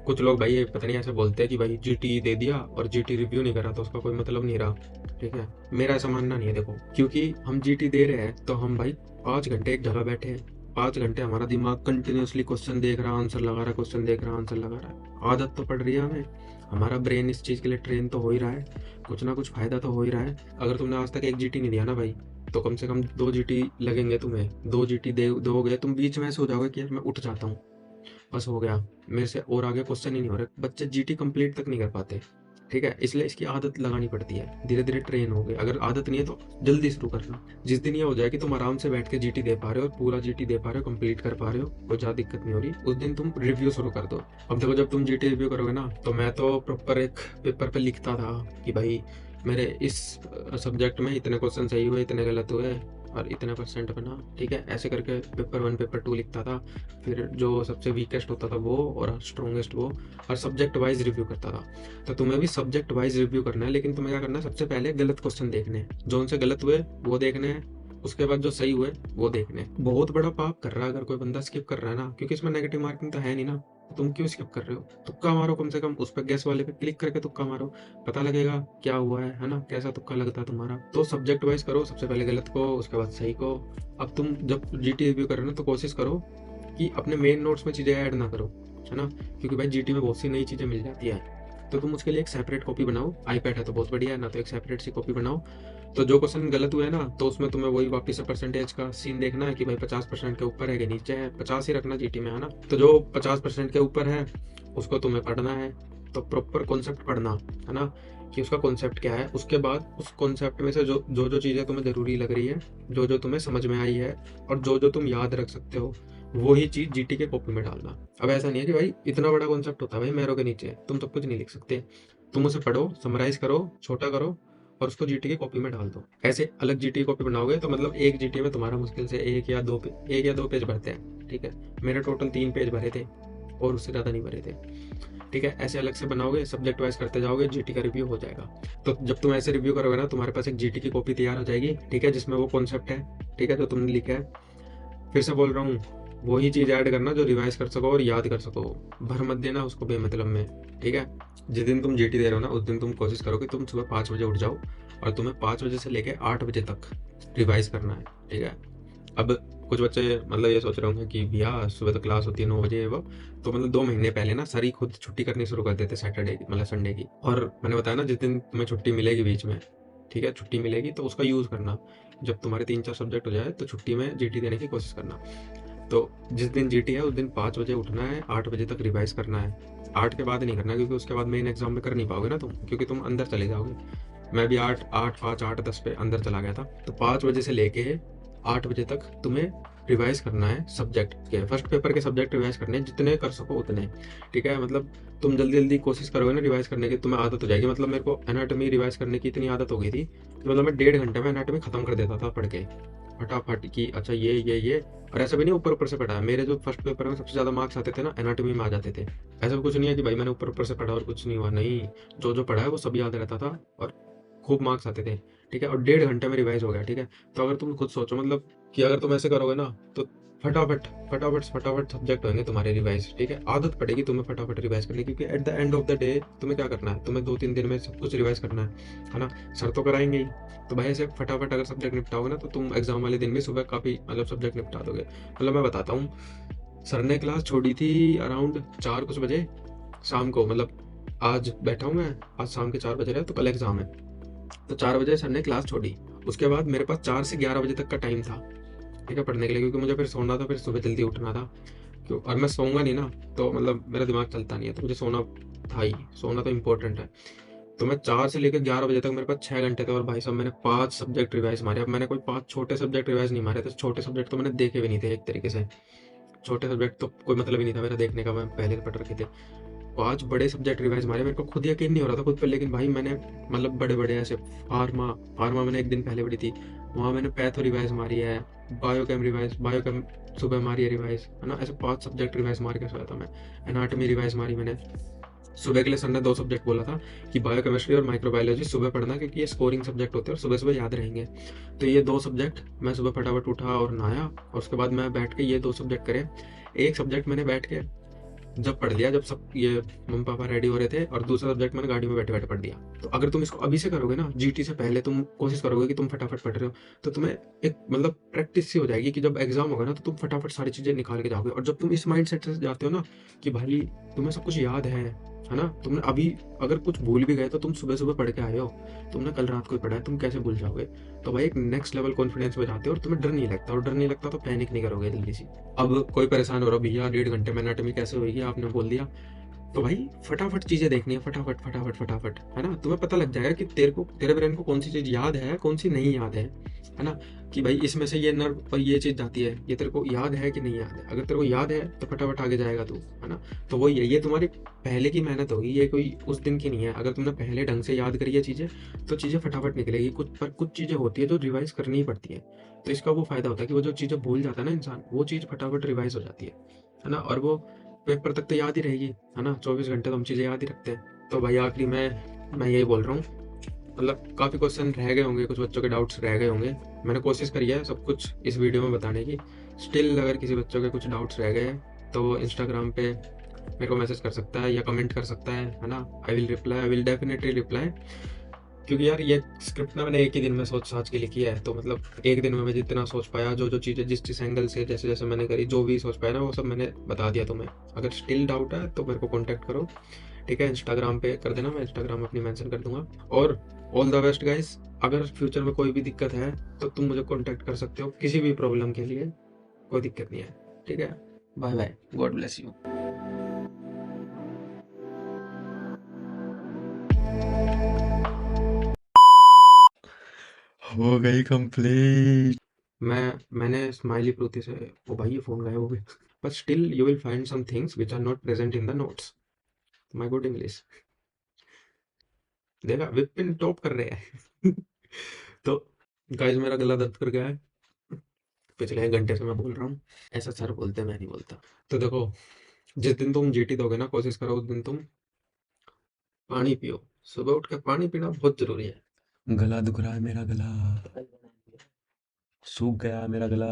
कुछ लोग भाई ये पता नहीं ऐसे बोलते हैं कि भाई जीटी दे दिया और जीटी रिव्यू नहीं करा तो उसका कोई मतलब नहीं रहा, ठीक है। मेरा ऐसा मानना नहीं है। देखो, क्योंकि हम जीटी दे रहे हैं तो हम भाई 5 घंटे एक जगह बैठे हैं, 5 घंटे हमारा दिमाग कंटिन्यूअसली क्वेश्चन देख रहा, आंसर लगा रहा, क्वेश्चन देख रहा, आंसर लगा रहा है। आदत तो पड़ रही है हमें, हमारा ब्रेन इस चीज़ के लिए ट्रेन तो हो ही रहा है, कुछ ना कुछ फायदा तो हो ही रहा है। अगर तुमने आज तक एक जीटी नहीं दिया ना भाई, तो कम से कम 2 जीटी लगेंगे तुम्हें। 2 जीटी दे दोगे, तुम बीच में ऐसे हो जाओगे कि यार मैं उठ जाता हूँ, बस हो गया, मेरे से और आगे क्वेश्चन ही नहीं हो रहे। बच्चे जीटी कंप्लीट तक नहीं कर पाते, ठीक है। इसलिए इसकी आदत लगानी पड़ती है, धीरे धीरे ट्रेन हो गए। अगर आदत नहीं है तो जल्दी शुरू करना। जिस दिन ये हो जाए कि तुम आराम से बैठ के जीटी दे पा रहे हो और पूरा जीटी दे पा रहे हो, कंप्लीट कर पा रहे हो, कोई ज़्यादा दिक्कत नहीं हो रही, उस दिन तुम रिव्यू शुरू कर दो। अब देखो, जब तुम जीटी रिव्यू करोगे ना, तो मैं तो प्रॉपर एक पेपर पे लिखता था कि भाई मेरे इस सब्जेक्ट में इतने क्वेश्चन सही हुए, इतने गलत हुए और इतने परसेंट बना, ठीक है। ऐसे करके पेपर 1 पेपर 2 लिखता था। फिर जो सबसे वीकेस्ट होता था वो और स्ट्रॉन्गेस्ट वो, और सब्जेक्ट वाइज रिव्यू करता था। तो तुम्हें भी सब्जेक्ट वाइज रिव्यू करना है, लेकिन तुम्हें क्या करना है, सबसे पहले गलत क्वेश्चन देखने हैं, जो उनसे गलत हुए वो देखने हैं, उसके बाद जो सही हुए वो देखने हैं। बहुत बड़ा पाप कर रहा है अगर कोई बंदा स्किप कर रहा है ना, क्योंकि इसमें नेगेटिव मार्किंग तो है नहीं ना, तो तुम क्यों स्किप कर रहे हो। तुक्का मारो, कम से कम उस पर गैस वाले पे क्लिक करके तुक्का मारो, पता लगेगा क्या हुआ है ना, कैसा तुक्का लगता है तुम्हारा। तो सब्जेक्ट वाइज करो, सबसे पहले गलत को, उसके बाद सही को। अब तुम जब जीटी रिव्यू कर रहे हो ना, तो कोशिश करो कि अपने मेन नोट्स में चीज़ें ऐड ना करो, है ना, क्योंकि भाई जीटी में बहुत सी नई चीज़ें मिल जाती है। तो तुम उसके लिए एक सेपरेट कॉपी बनाओ, आईपैड है तो बहुत बढ़िया है ना, तो एक सेपरेट सी कॉपी बनाओ। तो जो क्वेश्चन गलत हुआ है ना, तो उसमें तुम्हें वही वापस से परसेंटेज का सीन देखना है कि भाई 50% के ऊपर है कि नीचे है। 50 ही रखना जीटी में, है ना। तो जो 50% के ऊपर है उसको तुम्हें पढ़ना है, तो प्रॉपर कॉन्सेप्ट पढ़ना, है ना, कि उसका कॉन्सेप्ट क्या है। उसके बाद उस कॉन्सेप्ट में से जो जो चीज़ें तुम्हें ज़रूरी लग रही है, जो जो तुम्हें समझ में आई है और जो जो तुम याद रख सकते हो, वही चीज़ जीटी के कॉपी में डालना। अब ऐसा नहीं है कि भाई इतना बड़ा कॉन्सेप्ट होता है भाई मैरों के नीचे, तुम सब कुछ नहीं लिख सकते। तुम उसे पढ़ो, समराइज करो, छोटा करो और उसको जीटी की कॉपी में डाल दो। ऐसे अलग जीटी की कॉपी बनाओगे तो मतलब एक जीटी में तुम्हारा मुश्किल से 1 या 2 पेज भरते हैं, ठीक है। मेरे टोटल 3 पेज भरे थे और उससे ज़्यादा नहीं भरे थे, ठीक है। ऐसे अलग से बनाओगे, सब्जेक्ट वाइज करते जाओगे, जीटी का रिव्यू हो जाएगा। तो जब तुम ऐसे रिव्यू करोगे ना, तुम्हारे पास एक जीटी की कॉपी तैयार हो जाएगी, ठीक है, जिसमें वो कॉन्सेप्ट है, ठीक है, जो तुमने लिखा है। फिर से बोल रहा हूँ, वही चीज़ ऐड करना जो रिवाइज कर सको और याद कर सको, भर मत देना उसको बेमतलब में, ठीक है। जिस दिन तुम जीटी दे रहे हो ना, उस दिन तुम कोशिश करो कि तुम सुबह 5 बजे उठ जाओ और तुम्हें 5 बजे से लेके 8 बजे तक रिवाइज करना है, ठीक है। अब कुछ बच्चे मतलब ये सोच रहे होंगे कि भैया सुबह तो क्लास होती है 9 बजे वो, तो मतलब 2 महीने पहले ना सर ही खुद छुट्टी करनी शुरू कर देते सैटरडे की, मतलब संडे की। और मैंने बताया ना, जिस दिन तुम्हें छुट्टी मिलेगी बीच में, ठीक है, छुट्टी मिलेगी तो उसका यूज़ करना। जब तुम्हारे 3-4 सब्जेक्ट हो जाए तो छुट्टी में जीटी देने की कोशिश करना। तो जिस दिन जीटी है उस दिन 5 बजे उठना है, 8 बजे तक रिवाइज करना है। 8 के बाद नहीं करना, क्योंकि उसके बाद मेन एग्जाम में कर नहीं पाओगे ना तुम, क्योंकि तुम अंदर चले जाओगे। मैं भी 8, 5, 8, 10 पे अंदर चला गया था। तो 5 बजे से लेके 8 बजे तक तुम्हें रिवाइज करना है सब्जेक्ट के, फर्स्ट पेपर के सब्जेक्ट रिवाइज करने हैं, जितने कर सको उतने, ठीक है। मतलब तुम जल्दी जल्दी कोशिश करोगे ना रिवाइज करने की, तुम्हें आदत हो जाएगी। मतलब मेरे को एनाटॉमी रिवाइज करने की इतनी आदत हो गई थी कि मतलब मैं 1.5 घंटे में एनाटॉमी खत्म कर देता था पढ़ के, फटाफट की। अच्छा ये और ऐसा भी नहीं ऊपर ऊपर से पढ़ा है। मेरे जो फर्स्ट पेपर में सबसे ज़्यादा मार्क्स आते थे ना, एनाटॉमी में आ जाते थे। ऐसा भी कुछ नहीं है कि भाई मैंने ऊपर ऊपर से पढ़ा और कुछ नहीं हुआ, नहीं, जो जो पढ़ा है वो सब याद रहता था और खूब मार्क्स आते थे, ठीक है। और 1.5 घंटे में रिवाइज हो गया, ठीक है। तो अगर तुम खुद सोचो मतलब कि अगर तुम ऐसे करोगे ना, तो फटाफट फटाफट फटाफट सब्जेक्ट होंगे तुम्हारे रिवाइज, ठीक है। आदत पड़ेगी तुम्हें फटाफट रिवाइज करने की, क्योंकि at the end of the day तुम्हें क्या करना है, तुम्हें 2-3 दिन में सब कुछ रिवाइज करना है ना। सर तो कराएंगे ही, तो भाई ऐसे फटाफट अगर सब्जेक्ट निपटाओगे ना, तो तुम एग्जाम वाले दिन भी सुबह काफ़ी मतलब सब्जेक्ट निपटा दोगे। मतलब मैं बताता हूँ, सर ने क्लास छोड़ी थी अराउंड 4 कुछ बजे शाम को, मतलब आज बैठा हूँ मैं, आज शाम के 4 बज रहे हैं, तो कल एग्जाम है। तो 4 बजे सर ने क्लास छोड़ी, उसके बाद मेरे पास 4 से 11 बजे तक का टाइम था, ठीक है, पढ़ने के लिए, क्योंकि मुझे फिर सोना था, फिर सुबह जल्दी उठना था। क्यों, और मैं सोऊंगा नहीं ना तो मतलब मेरा दिमाग चलता नहीं है, तो मुझे सोना था ही, सोना तो इम्पोर्टेंट है। तो मैं 4 से लेकर 11 बजे तक मेरे पास 6 घंटे थे, और भाई साहब मैंने 5 सब्जेक्ट रिवाइज मारे। अब मैंने कोई 5 छोटे सब्जेक्ट रिवाइज नहीं मारे थे, छोटे सब्जेक्ट तो मैंने देखे भी नहीं थे एक तरीके से। छोटे सब्जेक्ट तो कोई मतलब ही नहीं था मेरा देखने का, मैं पहले पढ़ रखे थे। 5 बड़े सब्जेक्ट रिवाइज मारे, मेरे को खुद यकीन नहीं हो रहा था खुद पर, लेकिन भाई मैंने मतलब बड़े बड़े ऐसे फार्मा फार्मा मैंने एक दिन पहले पढ़ी थी, वहाँ मैंने पैथो रिवाइज मारी है, बायोकेम सुबह मारी है रिवाइज, है ना। ऐसे 5 सब्जेक्ट रिवाइज मार के सोया था मैं। एनाटॉमी रिवाइज मारी मैंने। सुबह के लिए सर ने 2 सब्जेक्ट बोला था कि बायोकेमिस्ट्री और माइक्रोबायोलॉजी सुबह पढ़ना, क्योंकि ये स्कोरिंग सब्जेक्ट होते हैं और सुबह सुबह याद रहेंगे। तो ये 2 सब्जेक्ट मैं सुबह फटाफट उठा और नहाया, और उसके बाद मैं बैठ के ये 2 सब्जेक्ट करे। एक सब्जेक्ट मैंने बैठ के जब पढ़ लिया, जब सब ये मम्मी पापा रेडी हो रहे थे, और दूसरा सब्जेक्ट मैंने गाड़ी में बैठे बैठे पढ़ दिया। तो अगर तुम इसको अभी से करोगे ना, जीटी से पहले तुम कोशिश करोगे कि तुम फटाफट पढ़ रहे हो, तो तुम्हें एक मतलब प्रैक्टिस सी हो जाएगी कि जब एग्जाम होगा ना, तो तुम फटाफट सारी चीजें निकाल के जाओगे। और जब तुम इस माइंड सेट से जाते हो ना कि भाई तुम्हें सब कुछ याद है ना, तुमने अभी अगर कुछ भूल भी गए तो तुम सुबह सुबह पढ़ के आए हो, तुमने कल रात को ही पढ़ा है, तुम कैसे भूल जाओगे। तो भाई एक नेक्स्ट लेवल कॉन्फिडेंस में जाते हो, और तुम्हें डर नहीं लगता, और डर नहीं लगता तो पैनिक नहीं करोगे जल्दी सी। अब कोई परेशान हो रहा, भैया 1.5 घंटे में एनाटॉमी कैसे होगी, आपने बोल दिया, तो भाई फटाफट चीजें देखनी है, फटाफट फटाफट फटाफट, है ना। तुम्हें पता लग जाएगा कि तेरे को, तेरे ब्रेन को कौन सी चीज याद है, कौन सी नहीं याद है ना। कि भाई इसमें से ये नर्व पर ये चीज जाती है, ये तेरे को याद है कि नहीं याद है। अगर तेरे को याद है तो फटाफट आगे जाएगा तू, है ना। तो वही है, ये तुम्हारी पहले की मेहनत होगी, ये कोई उस दिन की नहीं है। अगर तुमने पहले ढंग से याद करी है चीजें, तो चीजें फटाफट निकलेगी। कुछ पर कुछ चीजें होती है जो रिवाइज करनी ही पड़ती है। तो इसका वो फायदा होता है कि वो जो चीजें भूल जाता है ना इंसान, वो चीज फटाफट रिवाइज हो जाती है ना। और वो पेपर तक तो याद ही रहेगी, है ना। 24 घंटे तो हम चीज़ें याद ही रखते हैं। तो भाई आखिरी में मैं यही बोल रहा हूँ, मतलब काफ़ी क्वेश्चन रह गए होंगे, कुछ बच्चों के डाउट्स रह गए होंगे। मैंने कोशिश करी है सब कुछ इस वीडियो में बताने की। स्टिल अगर किसी बच्चों के कुछ डाउट्स रह गए तो वो इंस्टाग्राम पे मेरे को मैसेज कर सकता है या कमेंट कर सकता है ना। I will reply, I will definitely reply. क्योंकि यार ये स्क्रिप्ट ना मैंने एक ही दिन में सोच साच के लिखी है, तो मतलब एक दिन में मैं जितना सोच पाया, जो जो चीज़ें जिस जिस एंगल से जैसे जैसे मैंने करी, जो भी सोच पाया ना, वो सब मैंने बता दिया तुम्हें। अगर स्टिल डाउट है तो मेरे को कांटेक्ट करो, ठीक है। इंस्टाग्राम पे कर देना, मैं इंस्टाग्राम अपनी मेंशन कर दूंगा। और ऑल द बेस्ट गाइस। अगर फ्यूचर में कोई भी दिक्कत है तो तुम मुझे कांटेक्ट कर सकते हो किसी भी प्रॉब्लम के लिए, कोई दिक्कत नहीं है, ठीक है। Bye bye, god bless you. हो गई कंप्लीट। मैंने स्माइली प्रोती से, ओ भाई ये फोन गायब हो गया। But still you will find some things which are not present in the notes. My good English. देखा, विपिन टॉप कर रहे हैं। तो गाइस मेरा गला दर्द कर गया है, पिछले 1 घंटे से मैं बोल रहा हूँ। ऐसा सर बोलते हैं, मैं नहीं बोलता। तो देखो, जिस दिन तुम जीटी दोगे ना, कोशिश करो उस दिन तुम पानी पियो। सुबह उठ के पानी पीना बहुत जरूरी है। गला दुख रहा है मेरा, गला सूख गया मेरा गला।